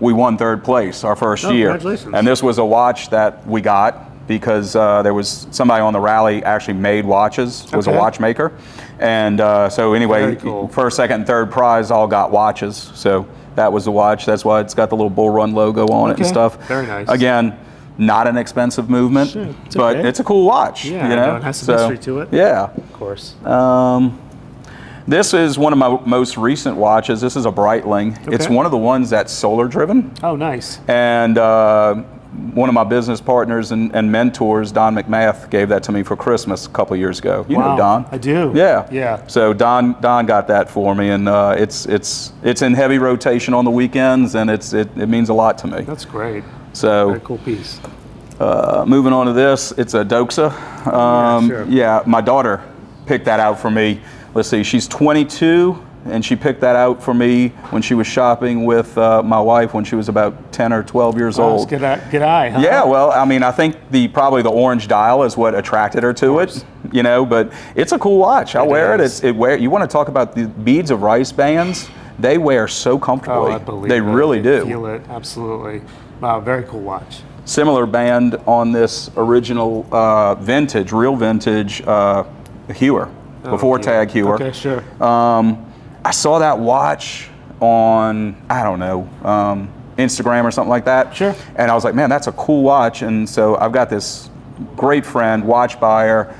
we won 3rd place our first year. Congratulations. And this was a watch that we got because there was somebody on the rally actually made watches, was a watchmaker. And so anyway, first, second, and third prize all got watches. So that was the watch. That's why it's got the little Bull Run logo on it and stuff. Very nice. Again, not an expensive movement, but it's a cool watch. Yeah, you know? It has some history to it. Yeah. Of course. This is one of my most recent watches. This is a Breitling. It's one of the ones that's solar driven. Oh, nice. And one of my business partners and mentors, Don McMath, gave that to me for Christmas a couple of years ago. You know Don? I do. Yeah. Yeah. So Don got that for me, and it's in heavy rotation on the weekends, and it means a lot to me. That's great. So very cool piece. Moving on to this, it's a Doxa. Yeah, my daughter picked that out for me. Let's see, she's 22, and she picked that out for me when she was shopping with my wife when she was about 10 or 12 years old. Good eye, huh? Yeah, well, I mean, I think probably the orange dial is what attracted her to it, you know, but it's a cool watch. I wear it. You want to talk about the beads of rice bands? They wear so comfortably. Oh, I believe they really do. Feel it, absolutely. Wow, very cool watch. Similar band on this original real vintage Hewer. Before Tag Hewer. Okay, sure. I saw that watch on, I don't know, Instagram or something like that. Sure. And I was like, man, that's a cool watch. And so I've got this great friend, watch buyer,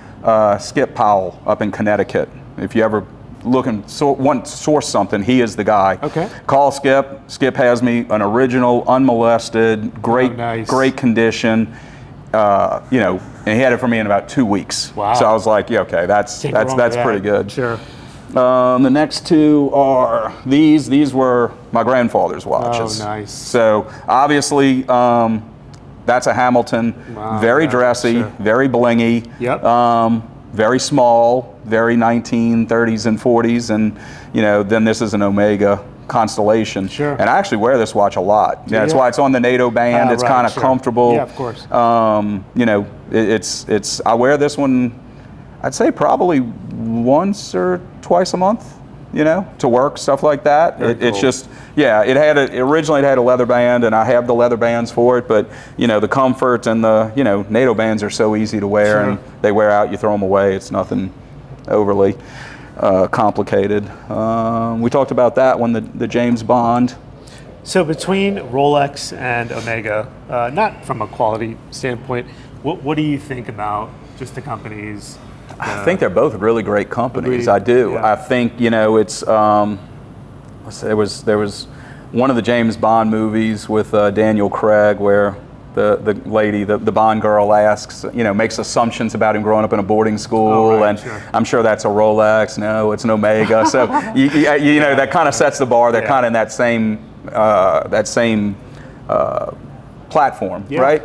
Skip Powell up in Connecticut. If you ever want to source something, he is the guy. Okay. Call Skip. Skip has me an original, unmolested, great condition. You know, and he had it for me in about 2 weeks. Wow. So I was like, yeah, okay, that's pretty good. Sure. The next two are these. These were my grandfather's watches. Oh, nice. So obviously, that's a Hamilton. Wow, very dressy, very blingy. Yep. Very small, very 1930s and 40s, and you know, then this is an Omega Constellation. Sure. And I actually wear this watch a lot. Yeah, that's why it's on the NATO band. It's kind of comfortable. Yeah, of course. You know, I wear this one, I'd say probably once or twice a month, you know, to work, stuff like that. It's just, originally it had a leather band, and I have the leather bands for it, but you know, the comfort and the, you know, NATO bands are so easy to wear, and they wear out, you throw them away. It's nothing overly complicated. We talked about that one, the James Bond. So between Rolex and Omega, not from a quality standpoint, what do you think about just the companies? I think they're both really great companies. I do. Yeah. I think, you know, it's there was one of the James Bond movies with Daniel Craig where the lady, the Bond girl asks, you know, makes assumptions about him growing up in a boarding school, I'm sure that's a Rolex. No, it's an Omega. So you know, that kind of sets the bar. They're kind of in that same platform, right?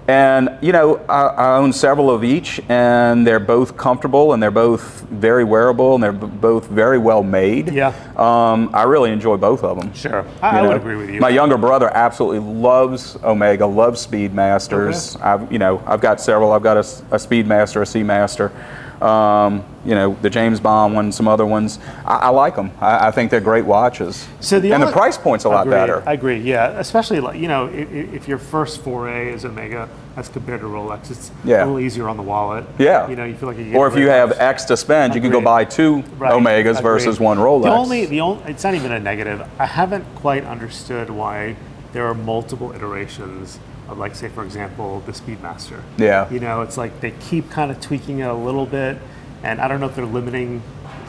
And you know, I own several of each, and they're both comfortable, and they're both very wearable, and they're both very well made. Yeah. I really enjoy both of them. Sure, I would agree with you. My younger brother absolutely loves Omega, loves Speedmasters. Okay. I've got several. I've got a Speedmaster, a Seamaster. You know, the James Bond one, some other ones. I like them. I think they're great watches. So and the price point's a lot better. I agree. Yeah, especially like, you know, if your first foray is Omega as compared to Rolex, it's a little easier on the wallet. Yeah. You know, you feel like or if you have X to spend, you can go buy 2 Omegas versus 1 Rolex. The only, it's not even a negative. I haven't quite understood why there are multiple iterations of, like, say, for example, the Speedmaster. Yeah. You know, it's like they keep kind of tweaking it a little bit, and I don't know if they're limiting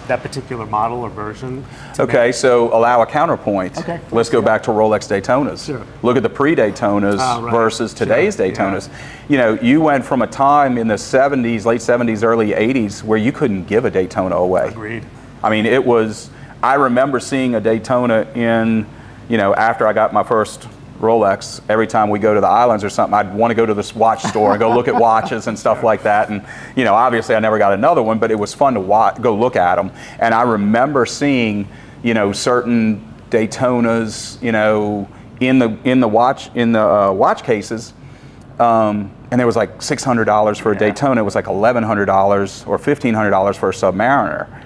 that particular model or version. Okay, so allow a counterpoint. Okay. Let's go back to Rolex Daytonas. Sure. Look at the pre-Daytonas versus today's Daytonas. Yeah. You know, you went from a time in the 70s, late 70s, early 80s, where you couldn't give a Daytona away. Agreed. I mean, it was, I remember seeing a Daytona in, you know, after I got my first Rolex, every time we go to the islands or something, I'd want to go to this watch store and go look at watches and stuff like that. And, you know, obviously I never got another one, but it was fun to go look at them. And I remember seeing, you know, certain Daytonas, you know, in the watch cases, and there was like $600 for a Daytona. It was like $1,100 or $1,500 for a Submariner.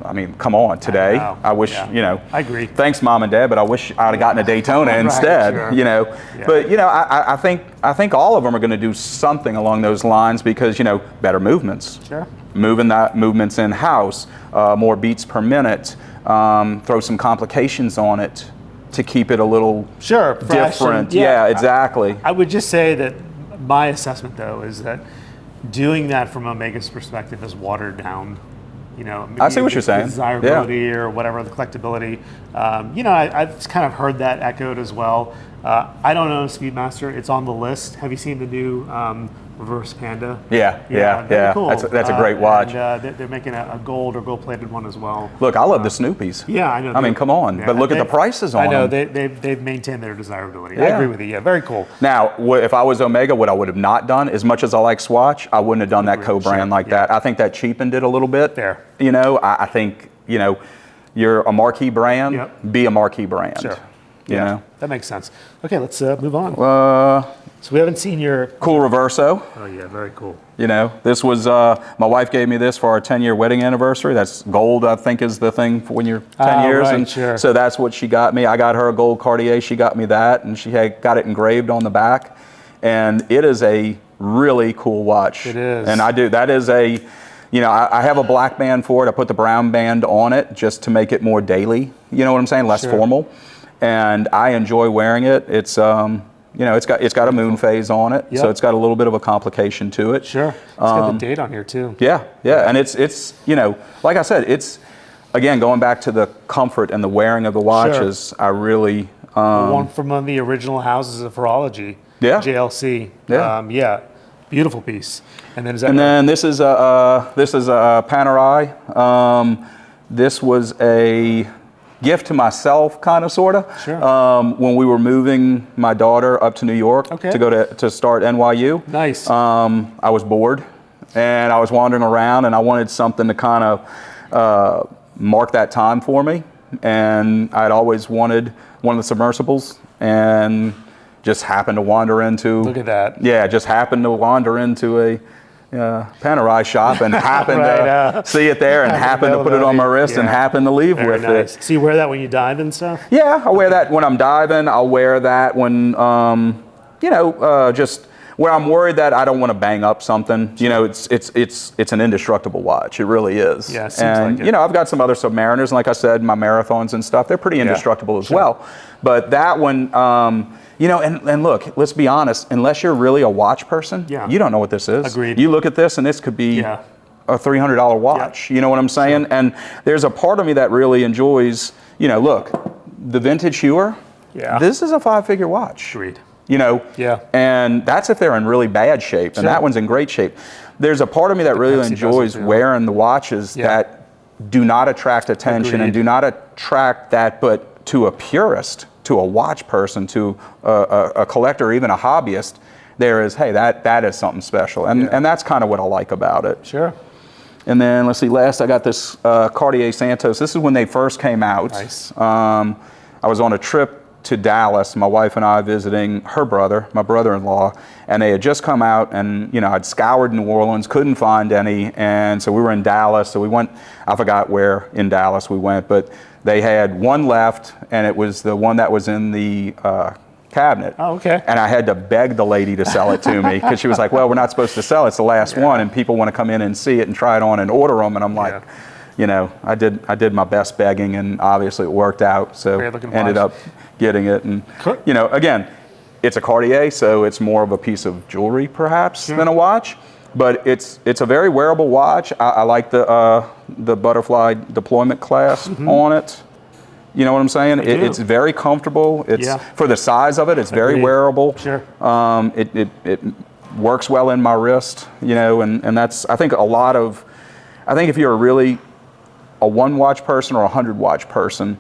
I mean, come on, today. I wish, you know. I agree. Thanks, Mom and Dad, but I wish I'd have gotten a Daytona instead, sure. you know. Yeah. But, you know, I think all of them are going to do something along those lines because, you know, better movements. Sure. Movements in-house, more beats per minute, throw some complications on it to keep it a little different. Yeah, exactly. I would just say that my assessment, though, is that doing that from Omega's perspective is watered down. You know, I see what you're saying. Desirability or whatever, the collectability. You know, I've kind of heard that echoed as well. I don't own a Speedmaster. It's on the list. Have you seen the new Reverse Panda? Yeah. Cool. That's a great watch. And they're making a gold or gold-plated one as well. Look, I love the Snoopies. Yeah, I know. I mean, come on. Yeah, but look at the prices on them. I know. They've maintained their desirability. I agree with you. Yeah, very cool. Now, if I was Omega, what I would have not done, as much as I like Swatch, I wouldn't have done that co-brand like that. I think that cheapened it a little bit. Fair. You know, I think, you know, you're a marquee brand, be a marquee brand. Sure. You know? That makes sense. Okay, let's move on. So we haven't seen your... Cool Reverso. Oh, yeah, very cool. You know, this was, my wife gave me this for our 10-year wedding anniversary. That's gold, I think, is the thing for when you're 10 years. Right, and sure. So that's what she got me. I got her a gold Cartier. She got me that, and she had got it engraved on the back. And it is a really cool watch. It is. And that is a, you know, I have a black band for it. I put the brown band on it just to make it more daily. You know what I'm saying? Less formal. And I enjoy wearing it. It's, you know, it's got a moon phase on it, so it's got a little bit of a complication to it. Sure. It's got the date on here too. Yeah. And it's you know, like I said, it's, again, going back to the comfort and the wearing of the watches, I really... one from one of the original houses of horology, JLC. Yeah. Beautiful piece. And then this is a Panerai. This was a gift to myself, kind of, sort of. Sure. When we were moving my daughter up to New York to go to start NYU. Nice. I was bored, and I was wandering around, and I wanted something to kind of mark that time for me. And I'd always wanted one of the submersibles, and just happened to wander into. Look at that. Yeah, just happened to wander into a Panerai shop and happened to see it there and happened to put it on my wrist and happened to leave with it. So you wear that when you dive and stuff? Yeah, I wear that when I'm diving. I'll wear that when, you know, just where I'm worried that I don't want to bang up something. You know, it's an indestructible watch. It really is. Yeah, it seems like it. You know, I've got some other Submariners, and like I said, my marathons and stuff, they're pretty indestructible as well. But that one, you know, and look, let's be honest, unless you're really a watch person, you don't know what this is. Agreed. You look at this and this could be a $300 watch. You know what I'm saying? Sure. And there's a part of me that really enjoys, you know, look, the vintage Heuer, this is a 5-figure watch. Agreed. You know, and that's if they're in really bad shape, and that one's in great shape. There's a part of me that really enjoys wearing the watches that do not attract attention and do not attract that, but to a purist, to a watch person, to a collector, even a hobbyist, there is, hey, that is something special. And that's kind of what I like about it. Sure. And then, let's see, last I got this Cartier Santos. This is when they first came out. Nice. I was on a trip to Dallas, my wife and I visiting her brother, my brother-in-law, and they had just come out, and I'd scoured New Orleans, couldn't find any, and so we were in Dallas. So we went, I forgot where in Dallas we went, but they had one left, and it was the one that was in the cabinet. Oh, okay. And I had to beg the lady to sell it to me because she was like, "Well, we're not supposed to sell it. It's the last one, and people want to come in and see it and try it on and order them." And I'm like, I did my best begging, and obviously it worked out. So ended up getting it, and again, it's a Cartier, so it's more of a piece of jewelry perhaps than a watch, but it's a very wearable watch. I like the butterfly deployment clasp on it. You know what I'm saying? It's very comfortable. It's for the size of it. It's very wearable. Sure. It works well in my wrist. And that's, I think if you're really a 1 watch person or a 100 watch person,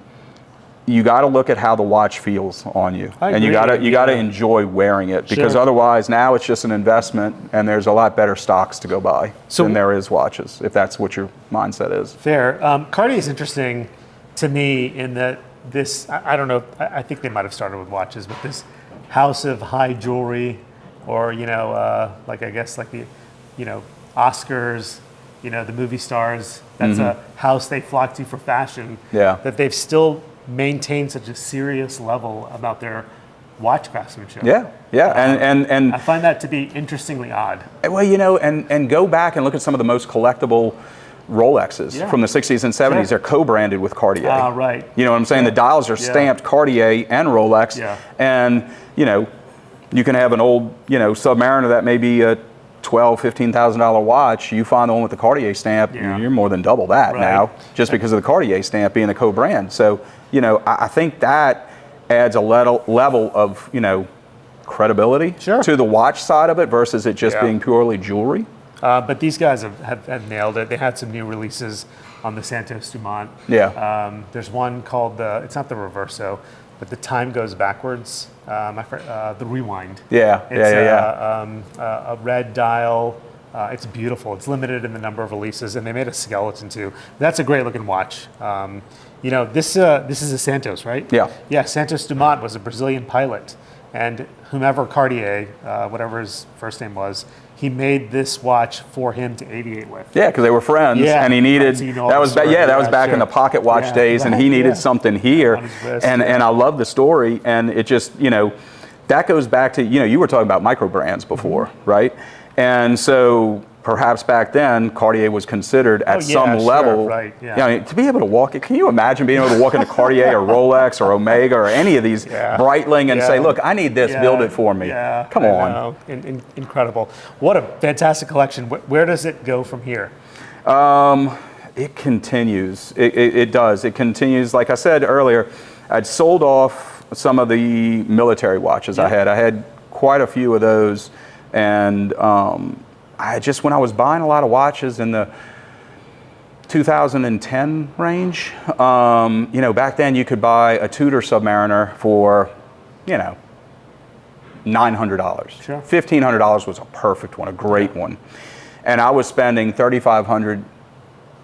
you got to look at how the watch feels on you, and you got to enjoy wearing it, because otherwise now it's just an investment, and there's a lot better stocks to go buy than there is watches, if that's what your mindset is. Fair. Cartier is interesting to me in that this, I don't know, I think they might have started with watches, but this house of high jewelry, or like I guess like the Oscars, the movie stars. That's a house they flock to for fashion. Yeah. That they've still maintained such a serious level about their watch craftsmanship. Yeah, and I find that to be interestingly odd. Well, and go back and look at some of the most collectible Rolexes from the 60s and 70s. They're co-branded with Cartier. Right. You know what I'm saying? The dials are stamped Cartier and Rolex. Yeah. And you can have an old Submariner that may be a $12,000, $15,000 watch. You find the one with the Cartier stamp, you're more than double that now, just because of the Cartier stamp being a co-brand. So I think that adds a level of credibility to the watch side of it versus it just being purely jewelry. But these guys have nailed it. They had some new releases on the Santos Dumont. Yeah. There's one called it's not the Reverso, but the time goes backwards. The Rewind. Yeah. It's a red dial. It's beautiful. It's limited in the number of releases, and they made a skeleton too. That's a great looking watch. This is a Santos, right? Yeah. Yeah. Santos Dumont was a Brazilian pilot, and whomever Cartier, whatever his first name was, he made this watch for him to aviate with. Yeah, because they were friends, and he needed. That was back in the pocket watch days, and he needed something here. And I love the story, and it just that goes back to you were talking about micro brands before, right? And so perhaps back then Cartier was considered at some level. Right. Yeah. To be able to walk it, can you imagine being able to walk into Cartier or Rolex or Omega or any of these Breitling and say, "Look, I need this, build it for me." Yeah. Come on. Incredible. What a fantastic collection. Where does it go from here? It continues. It does. It continues. Like I said earlier, I'd sold off some of the military watches I had. I had quite a few of those, and when I was buying a lot of watches in the 2010 range, back then you could buy a Tudor Submariner for, $900. Sure. $1,500 was a perfect one, a great one. And I was spending $3,500,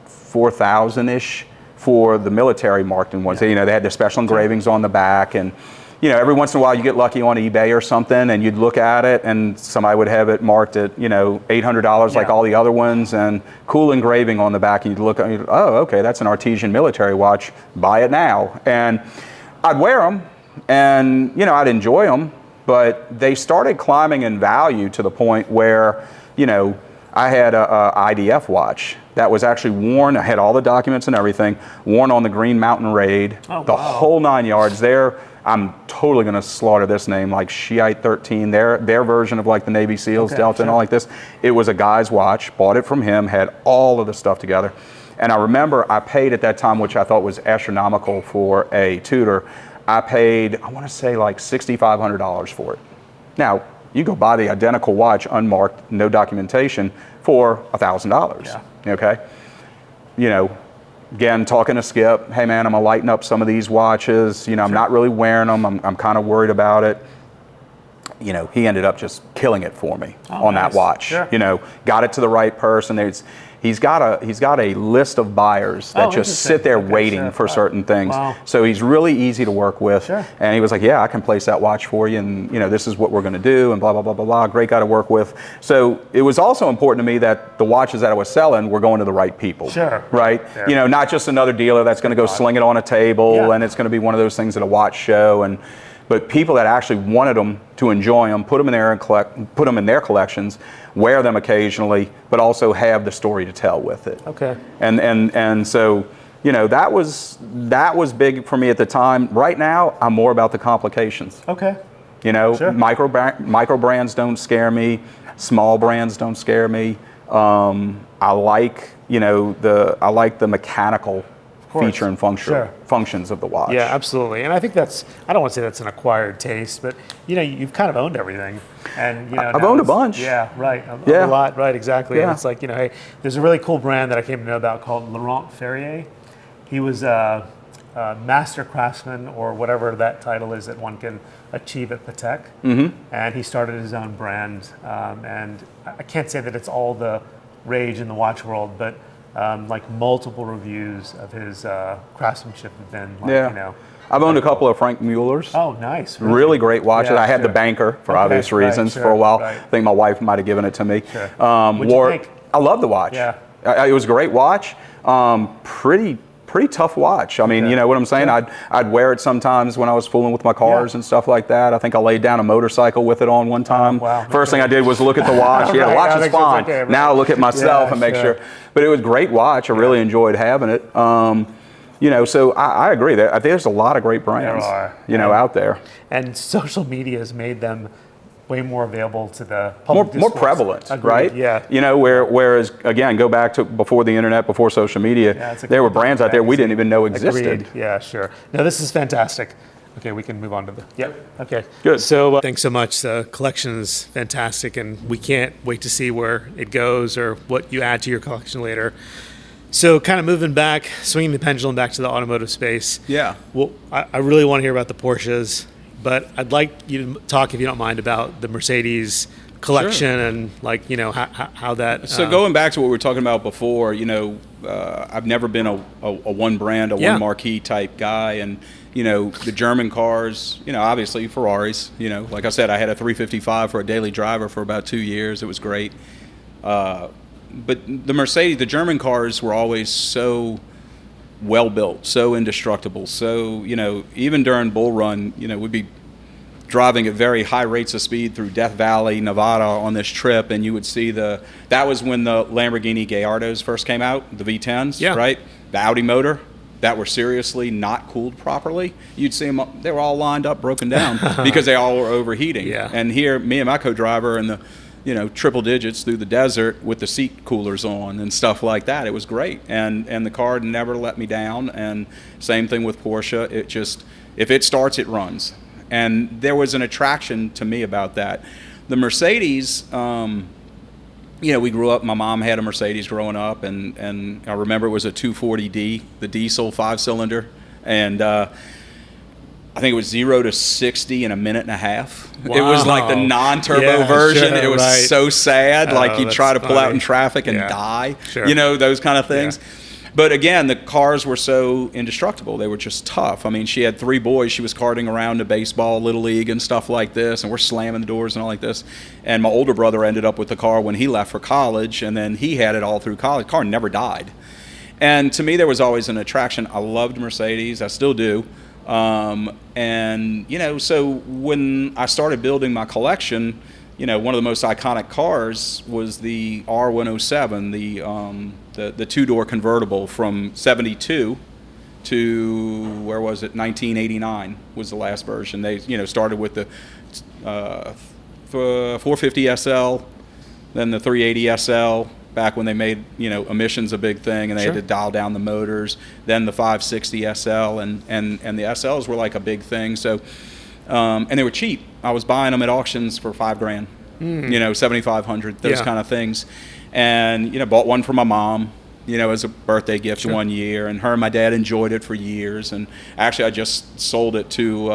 $4,000-ish for the military marked in ones. They had their special engravings on the back, and every once in a while you get lucky on eBay or something, and you'd look at it and somebody would have it marked at, $800 like all the other ones, and cool engraving on the back, and you'd look at it, oh, okay, that's an artesian military watch, buy it now. And I'd wear them, and, I'd enjoy them, but they started climbing in value to the point where, I had a IDF watch that was actually worn. I had all the documents and everything, worn on the Green Mountain Raid, the whole 9 yards there. I'm totally going to slaughter this name, like Shiite 13, their version of like the Navy SEALs, Delta and all like this. It was a guy's watch, bought it from him, had all of the stuff together. And I remember I paid at that time, which I thought was astronomical for a Tudor, I paid, I want to say like $6,500 for it. Now, you go buy the identical watch, unmarked, no documentation, for $1,000. Yeah. Okay? Again, talking to Skip, hey man, I'm gonna lighten up some of these watches. I'm not really wearing them. I'm kind of worried about it. He ended up just killing it for me on that watch. Sure. Got it to the right person. he's got a list of buyers that just sit there waiting for certain things. Wow. So he's really easy to work with. Sure. And he was like, yeah, I can place that watch for you, and this is what we're going to do, and blah blah blah blah blah. Great guy to work with. So it was also important to me that the watches that I was selling were going to the right people. Sure. Right. Sure. Not just another dealer that's going to go sling it on a table, and it's going to be one of those things at a watch show, but people that actually wanted them to enjoy them, put them in their collections, wear them occasionally, but also have the story to tell with it. Okay. And so, that was big for me at the time. Right now, I'm more about the complications. Okay. Sure. Micro brands don't scare me. Small brands don't scare me. I like the mechanical feature and functions of the watch. Yeah, absolutely. And I think I don't want to say that's an acquired taste, but you've kind of owned everything. And I've owned a bunch. Yeah, right. A Yeah. lot, right, exactly. Yeah. And it's like, hey, there's a really cool brand that I came to know about called Laurent Ferrier. He was a master craftsman, or whatever that title is that one can achieve at Patek. Mm-hmm. And he started his own brand. And I can't say that it's all the rage in the watch world, but multiple reviews of his craftsmanship have been I've owned a couple of Frank Mueller's. Oh, nice. Really great watches. Yeah, I had the Banker for obvious reasons for a while. Right. I think my wife might have given it to me. Sure. What'd you think? I love the watch. Yeah. It was a great watch. Pretty tough watch. I mean, you know what I'm saying? Yeah. I'd wear it sometimes when I was fooling with my cars and stuff like that. I think I laid down a motorcycle with it on one time. Wow. First thing I did was look at the watch. Yeah, the watch is fine. Okay, right. Now I look at myself and make sure. But it was a great watch. I really enjoyed having it. So I agree. There's a lot of great brands, out there. And social media has made them way more available to the public. More prevalent, Agreed. right? Yeah. Whereas again, go back to before the internet, before social media, there were brands out there we didn't even know existed. Agreed. Yeah, sure. No, this is fantastic. Okay, we can move on to the. Yep. Okay. Good. So thanks so much. The collection is fantastic, and we can't wait to see where it goes or what you add to your collection later. So kind of moving back, swinging the pendulum back to the automotive space. Yeah. Well, I really want to hear about the Porsches, but I'd like you to talk, if you don't mind, about the Mercedes collection and how that. So going back to what we were talking about before, I've never been a one brand, one marquee type guy, and the German cars, obviously Ferraris. Like I said, I had a 355 for a daily driver for about 2 years. It was great. But the Mercedes, the German cars were always so well built, so indestructible. So, even during Bull Run, we'd be driving at very high rates of speed through Death Valley, Nevada on this trip, and you would see that was when the Lamborghini Gallardos first came out, the V10s, right? The Audi motor that were seriously not cooled properly. You'd see them, they were all lined up, broken down because they all were overheating. Yeah. And here, me and my co-driver in the triple digits through the desert with the seat coolers on and stuff like that. It was great. And the car never let me down. And same thing with Porsche. It just, if it starts, it runs. And there was an attraction to me about that. The Mercedes, we grew up, my mom had a Mercedes growing up, and I remember it was a 240D, the diesel 5-cylinder. And I think it was 0 to 60 in a minute and a half. Wow. It was like the non-turbo version. Sure, it was so sad. Like you'd try to pull out in traffic and die. Sure. Those kind of things. Yeah. But again, the cars were so indestructible. They were just tough. I mean, she had 3 boys. She was carting around to baseball, Little League, and stuff like this. And we're slamming the doors and all like this. And my older brother ended up with the car when he left for college. And then he had it all through college. The car never died. And to me, there was always an attraction. I loved Mercedes. I still do. So when I started building my collection, one of the most iconic cars was the R107, the 2-door convertible from 72 to, 1989 was the last version. They, started with the 450 SL, then the 380 SL, back when they made emissions a big thing, and they had to dial down the motors. Then the 560 SL, and the SLs were like a big thing. So, and they were cheap. I was buying them at auctions for $5,000, $7,500, those kind of things. And bought one for my mom, as a birthday gift one year, and her and my dad enjoyed it for years. And actually, I just sold it to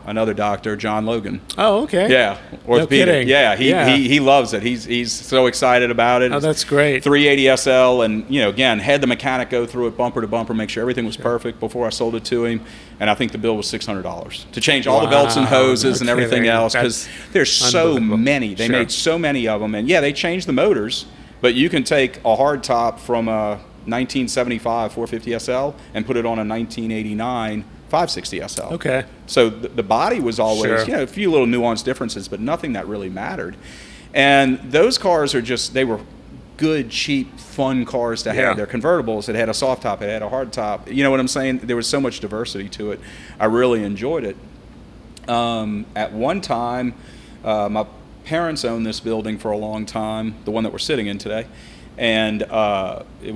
another doctor, John Logan. Oh, okay. Yeah, orthopedic. No kidding. Yeah, he loves it. He's so excited about it. Oh, that's great. 380 SL, and again, had the mechanic go through it bumper to bumper, make sure everything was perfect before I sold it to him. And I think the bill was $600 to change all the belts and hoses and everything else, because there's so many. They made so many of them, and they changed the motors. But you can take a hard top from a 1975 450 SL and put it on a 1989 560 SL. Okay. So the body was always, a few little nuanced differences, but nothing that really mattered. And those cars they were good, cheap, fun cars to have. They're convertibles. It had a soft top. It had a hard top. You know what I'm saying? There was so much diversity to it. I really enjoyed it. At one time, my parents owned this building for a long time, the one that we're sitting in today, and it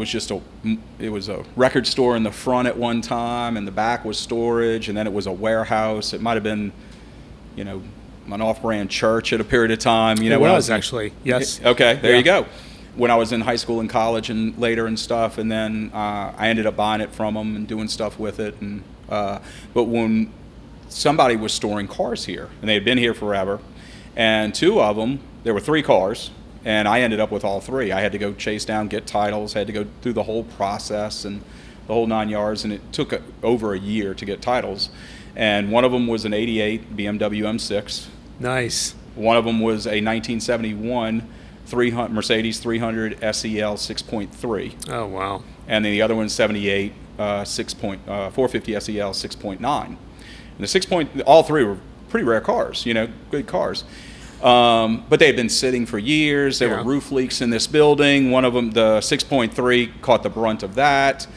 was a record store in the front at one time, and the back was storage, and then it was a warehouse. It might have been, an off-brand church at a period of time. It was actually, yes. Okay, there you go. When I was in high school and college and later and stuff, and then I ended up buying it from them and doing stuff with it. And but when somebody was storing cars here, and they had been here forever, and two of them, there were three cars, and I ended up with all three. I had to go chase down, get titles, had to go through the whole process and the whole 9 yards, and it took over a year to get titles. And one of them was an 88 BMW M6. Nice. One of them was a 1971 Mercedes 300 SEL 6.3. Oh, wow. And then the other one's 78 450 SEL 6.9. And all three were pretty rare cars, good cars. But they had been sitting for years. There were roof leaks in this building. One of them, the 6.3, caught the brunt of that.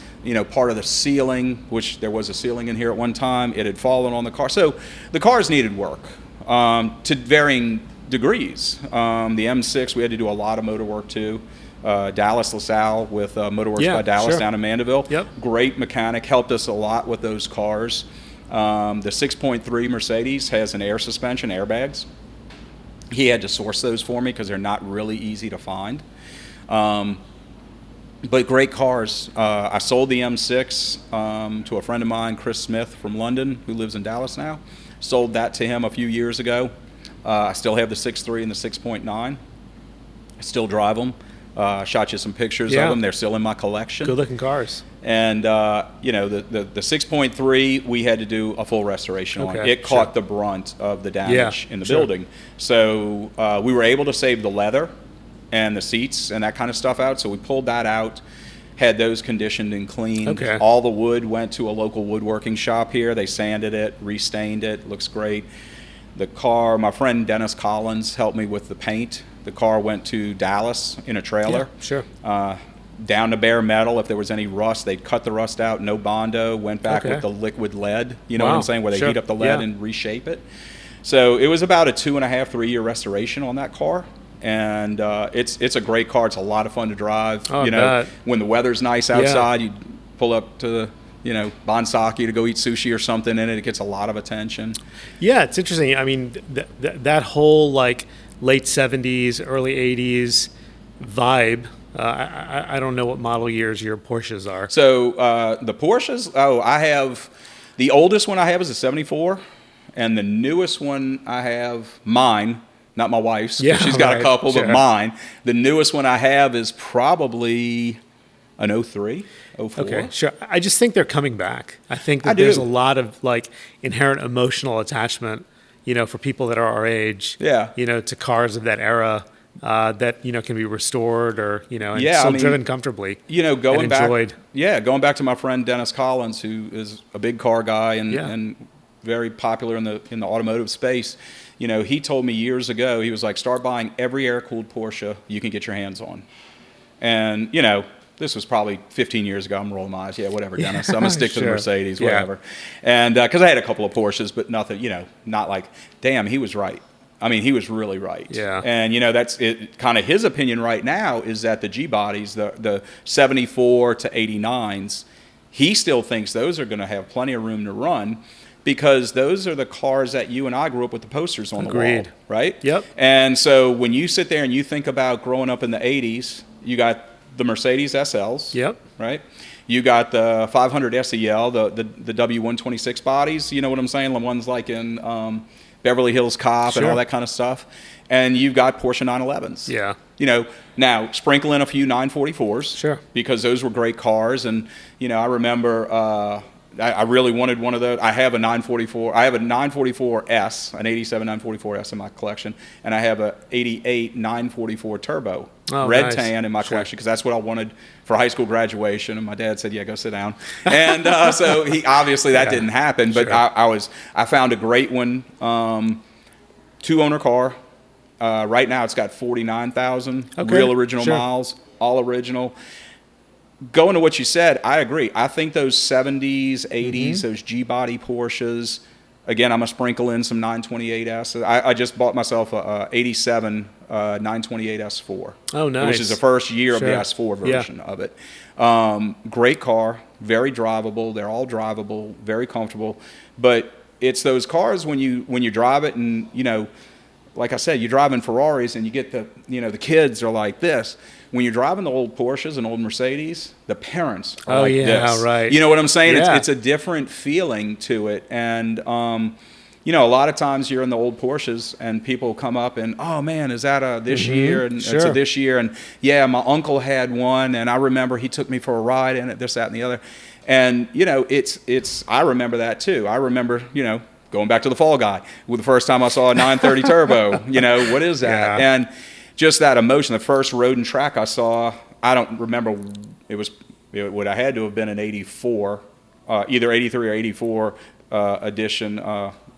Part of the ceiling, which there was a ceiling in here at one time, it had fallen on the car. So the cars needed work to varying degrees. The M6, we had to do a lot of motor work too. Dallas LaSalle with Motorworks by Dallas down in Mandeville. Yep. Great mechanic, helped us a lot with those cars. The 6.3 Mercedes has an air suspension, airbags. He had to source those for me because they're not really easy to find. But great cars. I sold the M6 to a friend of mine, Chris Smith from London, who lives in Dallas now. Sold that to him a few years ago. I still have the 6.3 and the 6.9. I still drive them. Shot you some pictures of them. They're still in my collection. Good looking cars. And the 6.3, we had to do a full restoration on. It caught the brunt of the damage in the building. So we were able to save the leather and the seats and that kind of stuff out. So we pulled that out, had those conditioned and cleaned. All the wood went to a local woodworking shop here. They sanded it, restained it. Looks great. The car, my friend Dennis Collins helped me with the paint. The car went to Dallas in a trailer. Down to bare metal. If there was any rust, they'd cut the rust out, no Bondo, went back with the liquid lead. You know what I'm saying? Where they heat up the lead and reshape it. So it was about a 2.5, 3 year restoration on that car. And it's a great car. It's a lot of fun to drive. When the weather's nice outside, you pull up to Bonsaki to go eat sushi or something in it. It gets a lot of attention. Yeah, it's interesting. I mean, that whole like late 70s, early 80s vibe. I don't know what model years your Porsches are. So the Porsches, I have, the oldest one I have is a 74, and the newest one I have, mine, not my wife's, she's got a couple, but mine. The newest one I have is probably an 03, 04. Okay, sure. I just think they're coming back. I think that there's a lot of like inherent emotional attachment, for people that are our age, to cars of that era. That can be restored or and still driven comfortably. Going back to my friend Dennis Collins, who is a big car guy and very popular in the automotive space. He told me years ago, he was like, start buying every air-cooled Porsche you can get your hands on. And this was probably 15 years ago. I'm rolling my eyes. Whatever, Dennis. I'm gonna stick to the Mercedes, whatever. And because I had a couple of Porsches, but nothing. Not like, damn, he was right. I mean, he was really right. Yeah. And, that's it. Kind of his opinion right now is that the G-bodies, the 74 to 89s, he still thinks those are going to have plenty of room to run because those are the cars that you and I grew up with the posters on the wall, right? Yep. And so when you sit there and you think about growing up in the 80s, you got the Mercedes SLs. Yep. Right. You got the 500 SEL, the W126 bodies. You know what I'm saying? The ones like in Beverly Hills Cop and all that kind of stuff. And you've got Porsche 911s. Yeah. You know, now sprinkle in a few 944s. Sure. Because those were great cars. And, you know, I remember I really wanted one of those. I have a 944. I have a 944S, an 87 944S in my collection. And I have a 88 944 Turbo. Red tan in my collection because that's what I wanted for high school graduation. And my dad said, "Yeah, go sit down." And so he obviously that didn't happen. But I found a great one, 2-owner car. Right now it's got 49,000 real original miles, all original. Going to what you said, I agree. I think those 70s, 80s, those G-body Porsches. Again, I'm going to sprinkle in some 928S. I just bought myself a 87 928 S4. Oh, nice. Which is the first year of the S4 version of it. Great car, very drivable. They're all drivable, very comfortable. But it's those cars when you drive it and, you know, like I said, you're driving Ferraris and you get the kids are like this. When you're driving the old Porsches and old Mercedes, the parents are like this. Right. You know what I'm saying? Yeah. It's a different feeling to it. And, you know, a lot of times you're in the old Porsches and people come up and, oh, man, is that a this year? And it's a this year. And, yeah, my uncle had one, and I remember he took me for a ride in it, this, that, and the other. And, you know, I remember that, too. I remember, you know, going back to the Fall Guy, with the first time I saw a 930 Turbo, you know, what is that? Yeah. And just that emotion, the first road and track I saw, I don't remember, what I had to have been an 84, either 83 or 84 edition,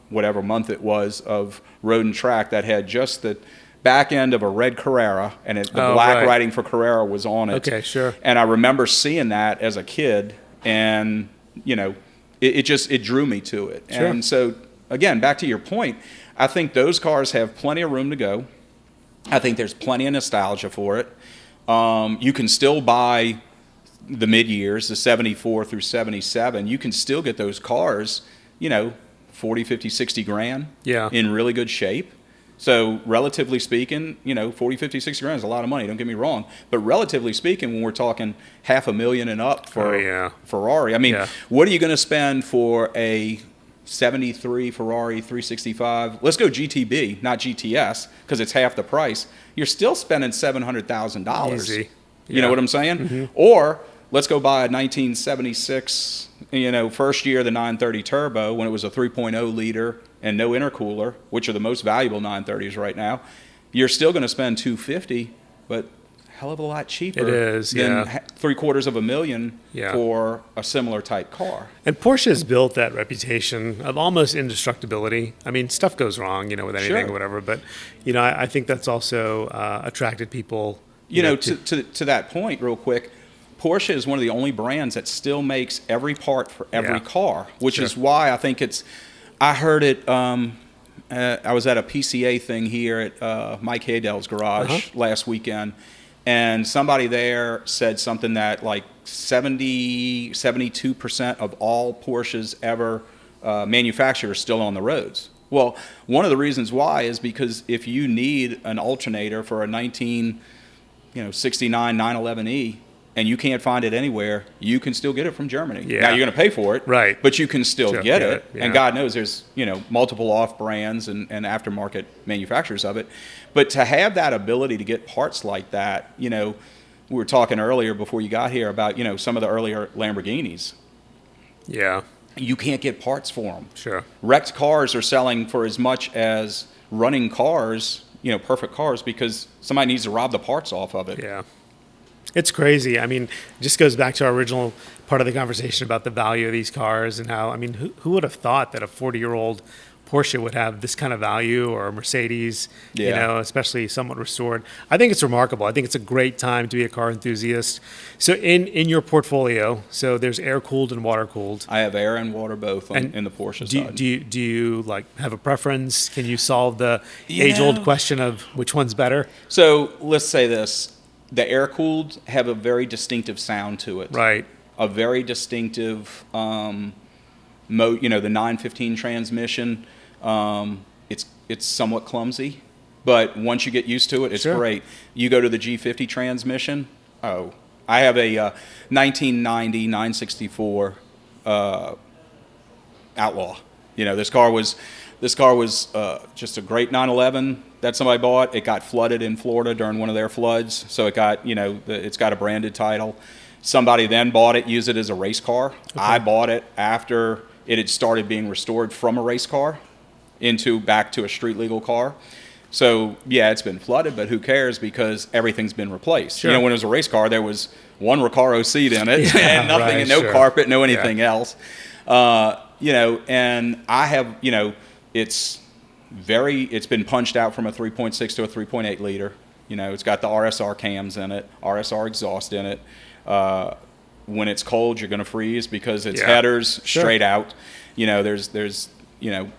whatever month it was, of road and track that had just the back end of a red Carrera, and the black writing for Carrera was on it. Okay, sure. And I remember seeing that as a kid, and, you know, it drew me to it. Sure. And so, again, back to your point, I think those cars have plenty of room to go. I think there's plenty of nostalgia for it. You can still buy the mid-years, the 74 through 77. You can still get those cars, you know, 40, 50, 60 grand in really good shape. So relatively speaking, you know, 40, 50, 60 grand is a lot of money, don't get me wrong. But relatively speaking, when we're talking $500,000 and up for Ferrari, I mean, what are you going to spend for a 73 Ferrari 365? Let's go GTB, not GTS, because it's half the price. You're still spending $700,000. Easy. You know what I'm saying? Or let's go buy a 1976, you know, first year the 930 Turbo when it was a 3.0 liter and no intercooler, which are the most valuable 930s right now. You're still going to spend $250,000, but hell of a lot cheaper than $750,000 for a similar type car. And Porsche has built that reputation of almost indestructibility. I mean, stuff goes wrong, you know, with anything or whatever, but, you know, I think that's also attracted people. You know, to that point, real quick, Porsche is one of the only brands that still makes every part for every car, which is why I think I heard it, I was at a PCA thing here at Mike Haydell's garage last weekend, and somebody there said something that like 72% of all Porsches ever manufactured are still on the roads. Well, one of the reasons why is because if you need an alternator for a 1969 911E, and you can't find it anywhere, you can still get it from Germany. Now, you're going to pay for it, but you can still get it. And God knows there's, you know, multiple off-brands and aftermarket manufacturers of it. But to have that ability to get parts like that, you know, we were talking earlier before you got here about, you know, some of the earlier Lamborghinis. Yeah. You can't get parts for them. Sure. Wrecked cars are selling for as much as running cars, you know, perfect cars, because somebody needs to rob the parts off of it. Yeah. It's crazy. I mean, it just goes back to our original part of the conversation about the value of these cars and how, I mean, who would have thought that a 40-year-old Porsche would have this kind of value, or a Mercedes, you know, especially somewhat restored. I think it's remarkable. I think it's a great time to be a car enthusiast. So in your portfolio, so there's air-cooled and water-cooled. I have air and water both in the Porsche side. Do you like have a preference? Can you solve the age-old question of which one's better? So let's say this. The air-cooled have a very distinctive sound to it. Right. A very distinctive, you know, the 915 transmission. It's somewhat clumsy, but once you get used to it, it's great. You go to the G50 transmission. Oh, I have a 1990 964 Outlaw. You know, this car was just a great 911 that somebody bought. It got flooded in Florida during one of their floods, so it got, you know, it's got a branded title. Somebody then bought it, used it as a race car. Okay. I bought it after it had started being restored from a race car back to a street legal car. So yeah, it's been flooded, but who cares, because everything's been replaced. Sure. You know, when it was a race car, there was one Recaro seat in it, and nothing, right, and no carpet, no anything else. You know, and I have, you know, it's been punched out from a 3.6 to a 3.8 liter. You know, it's got the RSR cams in it, RSR exhaust in it. When it's cold, you're going to freeze because it's headers straight out. You know, there's you know,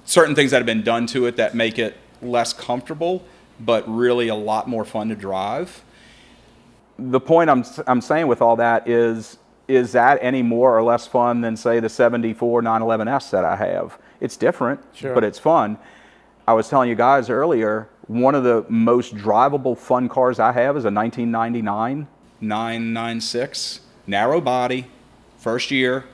certain things that have been done to it that make it less comfortable, but really a lot more fun to drive. The point I'm saying with all that is that any more or less fun than, say, the 74 911S that I have? It's different, but it's fun. I was telling you guys earlier, one of the most drivable fun cars I have is a 1999 996, narrow body, first year,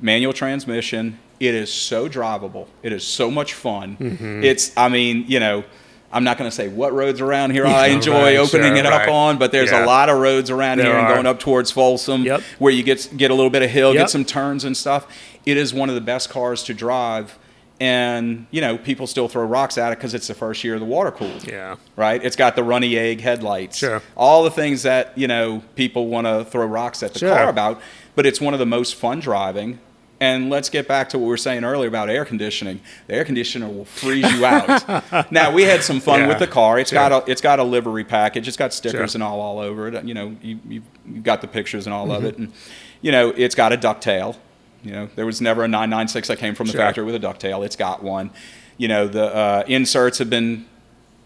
manual transmission. It is so drivable. It is so much fun. Mm-hmm. I mean, you know, I'm not going to say what roads around here I enjoy opening it up on, but there's a lot of roads around here and going up towards Folsom where you get a little bit of hill, get some turns and stuff. It is one of the best cars to drive. And, you know, people still throw rocks at it because it's the first year of the water cooled. Yeah. Right? It's got the runny egg headlights. Sure. All the things that, you know, people want to throw rocks at the car about. But it's one of the most fun driving. And let's get back to what we were saying earlier about air conditioning. The air conditioner will freeze you out. Now, we had some fun with the car. It's got a livery package. It's got stickers and all over it. You know, you've got the pictures and all of it. And, you know, it's got a ducktail. You know, there was never a 996 that came from the factory with a ducktail. It's got one. You know, the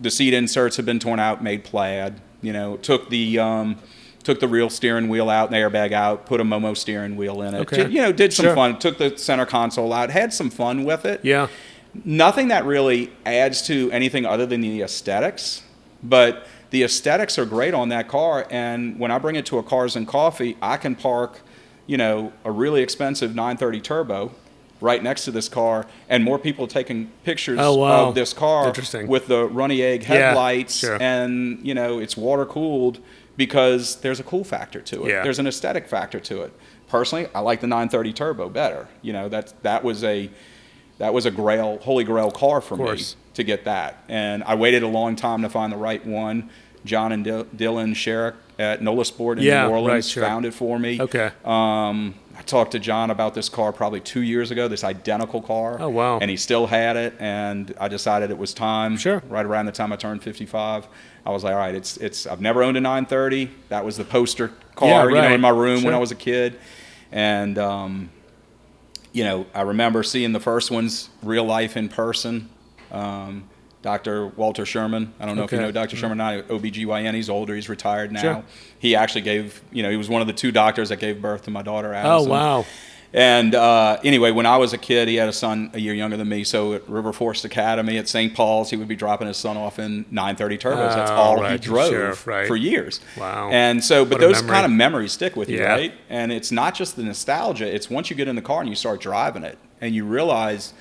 seat inserts have been torn out, made plaid. You know, took the real steering wheel out and the airbag out, put a Momo steering wheel in it. Okay. You know, did some fun. Took the center console out, had some fun with it. Yeah. Nothing that really adds to anything other than the aesthetics, but the aesthetics are great on that car. And when I bring it to a Cars and Coffee, I can park, you know, a really expensive 930 turbo right next to this car, and more people taking pictures of this car with the runny egg headlights, and, you know, it's water cooled because there's a cool factor to it. Yeah. There's an aesthetic factor to it. Personally, I like the 930 turbo better. You know, that was a holy grail car for me to get that, and I waited a long time to find the right one. John and Dylan Sherrick at NOLA Sport in New Orleans found it for me. Okay. I talked to John about this car probably 2 years ago, this identical car. Oh, wow. And he still had it, and I decided it was time. Sure. Right around the time I turned 55. I was like, all right, I've never owned a 930. That was the poster car, you know, in my room when I was a kid. And, you know, I remember seeing the first ones real life in person. Dr. Walter Sherman. I don't know if you know Dr. Sherman, not OBGYN. He's older. He's retired now. Sure. He actually he was one of the two doctors that gave birth to my daughter, Allison. Oh, wow. And anyway, when I was a kid, he had a son a year younger than me. So at River Forest Academy at St. Paul's, he would be dropping his son off in 930 turbos. That's all he drove for years. Wow. And so, but those kind of memories stick with you, right? And it's not just the nostalgia. It's once you get in the car and you start driving it and you realize,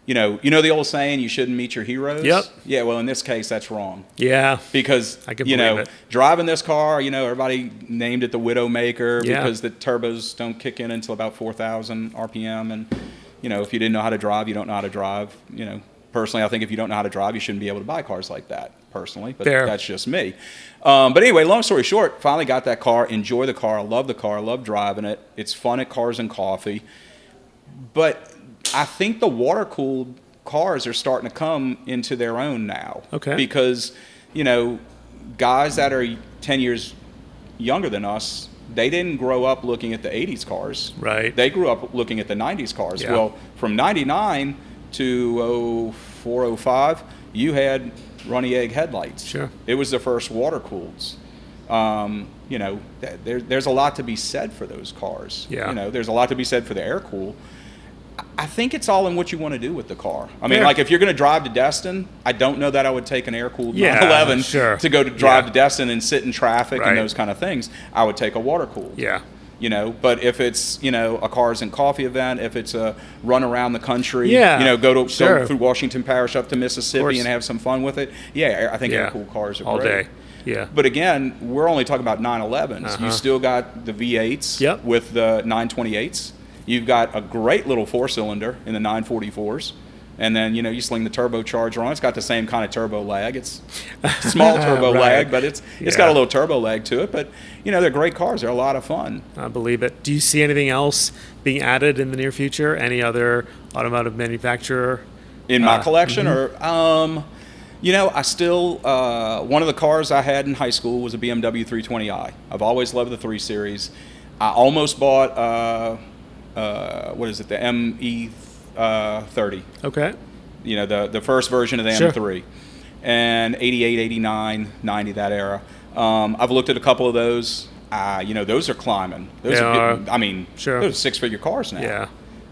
you know the old saying, you shouldn't meet your heroes? Yep. Yeah, well, in this case, that's wrong. Yeah. Because, driving this car, you know, everybody named it the Widowmaker because the turbos don't kick in until about 4,000 RPM. And, you know, if you didn't know how to drive, you don't know how to drive. You know, personally, I think if you don't know how to drive, you shouldn't be able to buy cars like that, personally. But that's just me. But anyway, long story short, finally got that car, enjoy the car, love the car, love driving it. It's fun at Cars and Coffee. But I think the water-cooled cars are starting to come into their own now. Okay. Because, you know, guys that are 10 years younger than us, they didn't grow up looking at the 80s cars. Right. They grew up looking at the 90s cars. Yeah. Well, from 99 to 04, 05, you had runny egg headlights. Sure. It was the first water-cooleds. You know, there's a lot to be said for those cars. Yeah. You know, there's a lot to be said for the air-cool. I think it's all in what you want to do with the car. I mean, Yeah. like if you're going to drive to Destin, I don't know that I would take an air-cooled Yeah, 911 sure. to go to drive Yeah. to Destin and sit in traffic Right. and those kind of things. I would take a water-cooled. Yeah. You know, but if it's, you know, a cars and coffee event, if it's a run around the country, Yeah, you know, go sure. through Washington Parish up to Mississippi and have some fun with it. Yeah, I think Yeah. air-cooled cars are All great. day. Yeah. But again, we're only talking about 911s. You still got the V8s Yep. with the 928s. You've got a great little four-cylinder in the 944s. And then, you know, you sling the turbocharger on. It's got the same kind of turbo lag. It's small turbo Right. lag, but it's Yeah. got a little turbo lag to it. But, you know, they're great cars. They're a lot of fun. I believe it. Do you see anything else being added in the near future? Any other automotive manufacturer? In my collection, or you know, I still one of the cars I had in high school was a BMW 320i. I've always loved the 3 Series. I almost bought what is it, the ME 30. Okay. You know, the first version of the Sure. M3, and 88, 89, 90, that era. I've looked at a couple of those. You know, those are climbing. Those They are. I mean, Sure. those are 6-figure cars now. Yeah.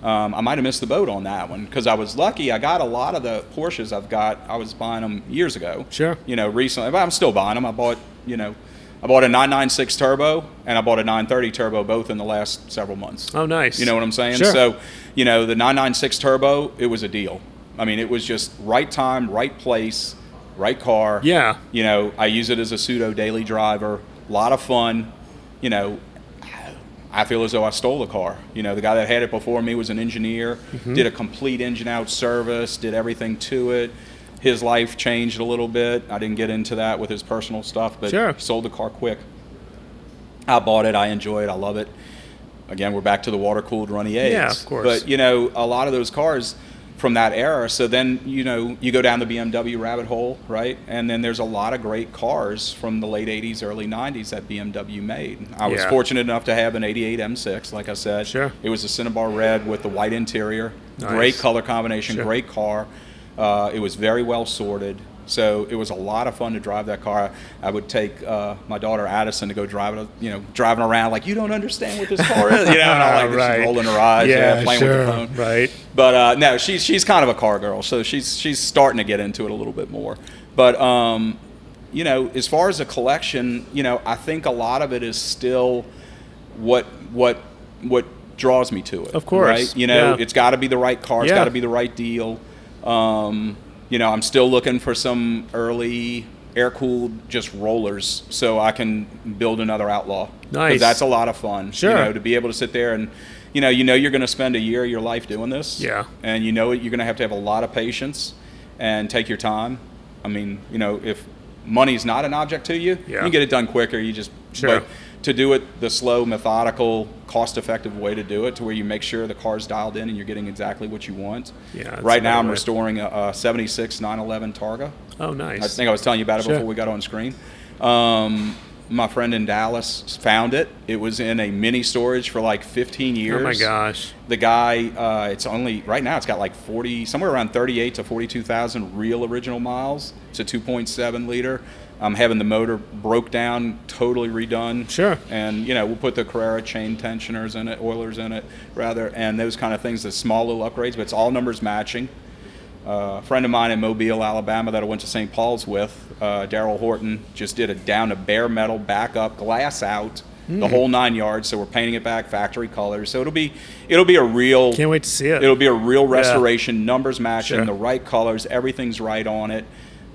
I might have missed the boat on that one because I was lucky. I got a lot of the Porsches I was buying them years ago. Sure. You know, recently, but I'm still buying them. I bought a 996 turbo and I bought a 930 turbo, both in the last several months. Oh, nice. You know what I'm saying? Sure. So, you know, the 996 turbo, it was a deal. I mean, it was just right time, right place, right car. Yeah. You know, I use it as a pseudo daily driver. A lot of fun. You know, I feel as though I stole the car. You know, the guy that had it before me was an engineer, did a complete engine out service, did everything to it. His life changed a little bit. I didn't get into that with his personal stuff, but Sure. he sold the car quick. I bought it. I enjoy it. I love it. Again, we're back to the water-cooled runny eggs. Yeah, of course. But, you know, a lot of those cars from that era, so then, you know, you go down the BMW rabbit hole, right? And then there's a lot of great cars from the late 80s, early 90s that BMW made. I was Yeah. fortunate enough to have an 88 M6, like I said. Sure. It was a Cinnabar red with the white interior. Nice. Great color combination, Sure. great car. It was very well sorted. So it was a lot of fun to drive that car. I would take my daughter Addison to go drive it, you know, driving around like, you don't understand what this car is, you know, and I like Right. she's rolling her eyes, playing sure. with the phone. Right. But no, she's kind of a car girl, so she's starting to get into it a little bit more. But you know, as far as a collection, you know, I think a lot of it is still what draws me to it. Of course. Right? You know, Yeah. it's got to be the right car. It's Yeah. got to be the right deal. You know, I'm still looking for some early air-cooled just rollers so I can build another Outlaw. Nice. Because that's a lot of fun. Sure. You know, to be able to sit there and, you know you're going to spend a year of your life doing this. Yeah. And you know you're going to have a lot of patience and take your time. I mean, you know, if money's not an object to you, you Yeah. can get it done quicker. You just, Sure. but to do it the slow, methodical, cost-effective way to do it, to where you make sure the car's dialed in and you're getting exactly what you want. Yeah, that's Right now, the I'm way. restoring a 76 911 Targa. Oh, nice. I think I was telling you about it Sure. before we got on screen. My friend in Dallas found it. It was in a mini storage for like 15 years. Oh my gosh. The guy, it's only, right now it's got like 40, somewhere around 38 to 42,000 real original miles. It's a 2.7 liter. I'm having the motor broke down, totally redone. Sure. And, you know, we'll put the Carrera chain tensioners in it, oilers in it, rather, and those kind of things, the small little upgrades, but it's all numbers matching. A friend of mine in Mobile, Alabama, that I went to St. Paul's with, Daryl Horton, just did it down to bare metal, back up, glass out, the whole 9 yards. So we're painting it back, factory colors. So it'll be a real. Can't wait to see it. It'll be a real restoration, numbers matching, Sure. the right colors, everything's right on it.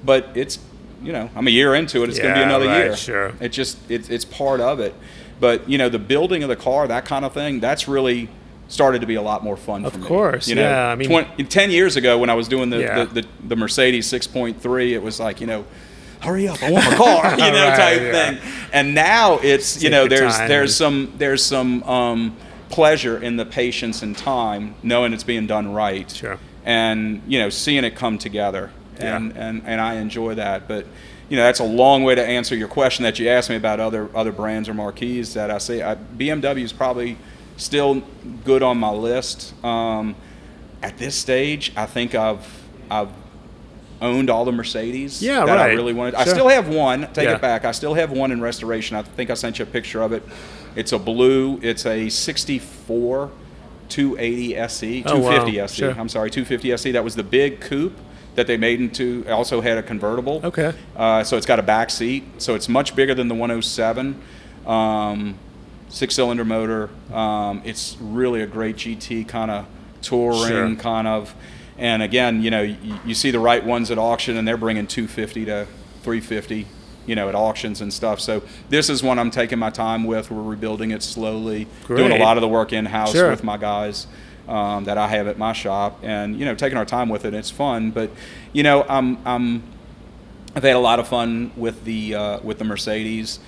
But it's, you know, I'm a year into it. It's going to be Yeah, another right, year. sure. It just it's part of it. But you know, the building of the car, that kind of thing, that's really started to be a lot more fun for me. Of course, you know, yeah, I mean- 10 years ago when I was doing Yeah. the Mercedes 6.3, it was like, you know, hurry up, I want my car, you know, Right, type yeah. thing. And now it's, you Take know, your time there's some pleasure in the patience and time, knowing it's being done right. Sure. And, you know, seeing it come together. Yeah. And I enjoy that. But, you know, that's a long way to answer your question that you asked me about other brands or marquees that I see. BMW is probably still good on my list. At this stage, I think I've owned all the Mercedes Yeah, that I right. really wanted. I Sure. still have one. Take Yeah. it back. I still have one in restoration. I think I sent you a picture of it. It's a blue. It's a 64 280 SE, Oh, wow. 250 SE. Sure. I'm sorry, 250 SE. That was the big coupe that they made into. Also had a convertible. Okay. So it's got a back seat. So it's much bigger than the 107. 6-cylinder motor. It's really a great GT kind of touring kind of. And again, you know, you see the right ones at auction, and they're bringing 250 to 350. You know, at auctions and stuff. So this is one I'm taking my time with. We're rebuilding it slowly, doing a lot of the work in-house with my guys that I have at my shop, and you know, taking our time with it. It's fun, but you know, I've had a lot of fun with the Mercedes.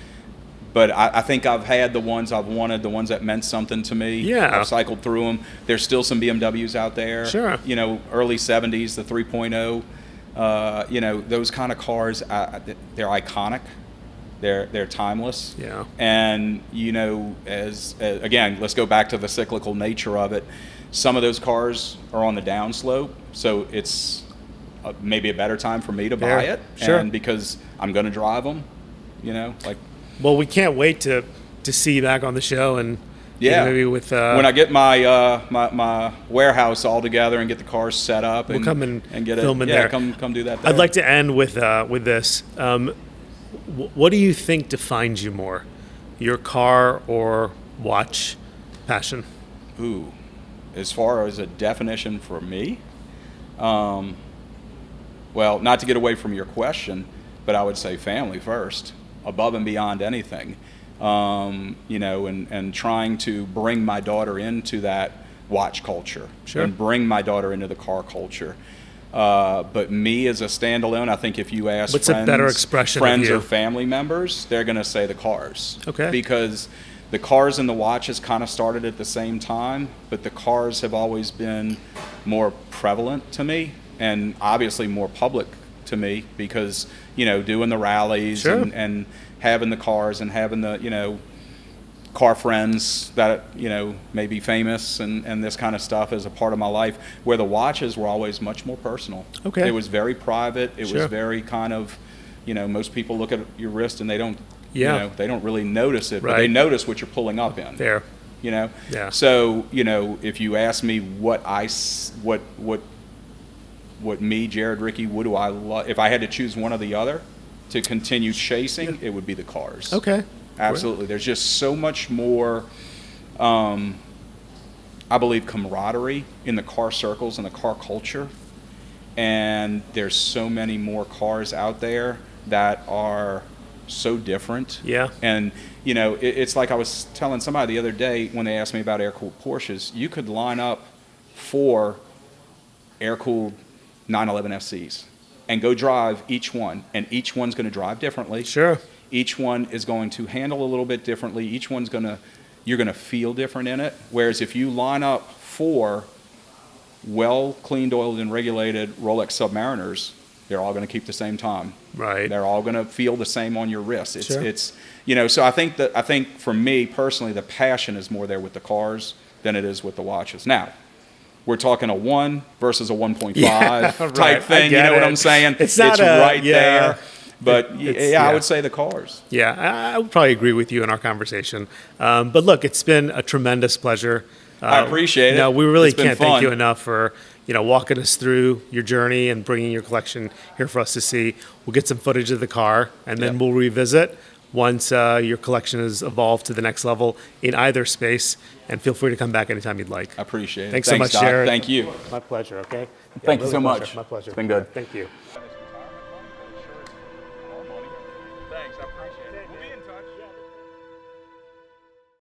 But I think I've had the ones I've wanted, the ones that meant something to me. Yeah. I've cycled through them. There's still some BMWs out there. Sure. You know, early 70s, the 3.0. You know, those kind of cars, they're iconic. They're timeless. Yeah. And, you know, as again, let's go back to the cyclical nature of it. Some of those cars are on the downslope, so it's maybe a better time for me to buy it. Sure. And because I'm going to drive them, you know, like. Well, we can't wait to see you back on the show, and you know, maybe with when I get my my warehouse all together and get the cars set up, we'll come and get film it. in there. Come do that. There. I'd like to end with this. What do you think defines you more, your car or watch passion? Ooh, as far as a definition for me, well, not to get away from your question, but I would say family first, above and beyond anything. You know, and trying to bring my daughter into that watch culture and bring my daughter into the car culture. But me as a standalone, I think if you ask What's a better expression friends of you? or family members, they're going to say the cars. Okay. Because the cars and the watches kind of started at the same time, but the cars have always been more prevalent to me and obviously more public to me because, you know, doing the rallies and having the cars and having the, you know, car friends that, you know, may be famous and this kind of stuff as a part of my life, where the watches were always much more personal. Okay. It was very private. It was very kind of, you know, most people look at your wrist and they don't, you know, they don't really notice it, but they notice what you're pulling up in. There. You know? Yeah. So, you know, if you ask me what me, Jared Riecke, what do I love, if I had to choose one or the other to continue chasing, it would be the cars. Okay. Absolutely. There's just so much more, I believe, camaraderie in the car circles and the car culture. And there's so many more cars out there that are so different. Yeah. And, you know, it's like I was telling somebody the other day when they asked me about air-cooled Porsches, you could line up 4 air-cooled 911 FCs and go drive each one, and each one's going to drive differently. Sure. Each one is going to handle a little bit differently. Each one's you're going to feel different in it. Whereas if you line up 4 well cleaned, oiled, and regulated Rolex Submariners, they're all going to keep the same time. Right. They're all going to feel the same on your wrist. It's you know, so I think for me personally, the passion is more there with the cars than it is with the watches. Now, we're talking a 1 versus a 1.5 type thing. You know what I'm saying? It's not right there. But I would say the cars. Yeah, I would probably agree with you in our conversation. But look, it's been a tremendous pleasure. I appreciate it. No, we really It's been can't thank fun. you enough for, you know, walking us through your journey and bringing your collection here for us to see. We'll get some footage of the car, and then we'll revisit once your collection has evolved to the next level in either space. And feel free to come back anytime you'd like. I appreciate it. Thanks so much, Doc. Jared. Thank you. My pleasure, okay? Thank you so much. My pleasure. It's been good. Thank you.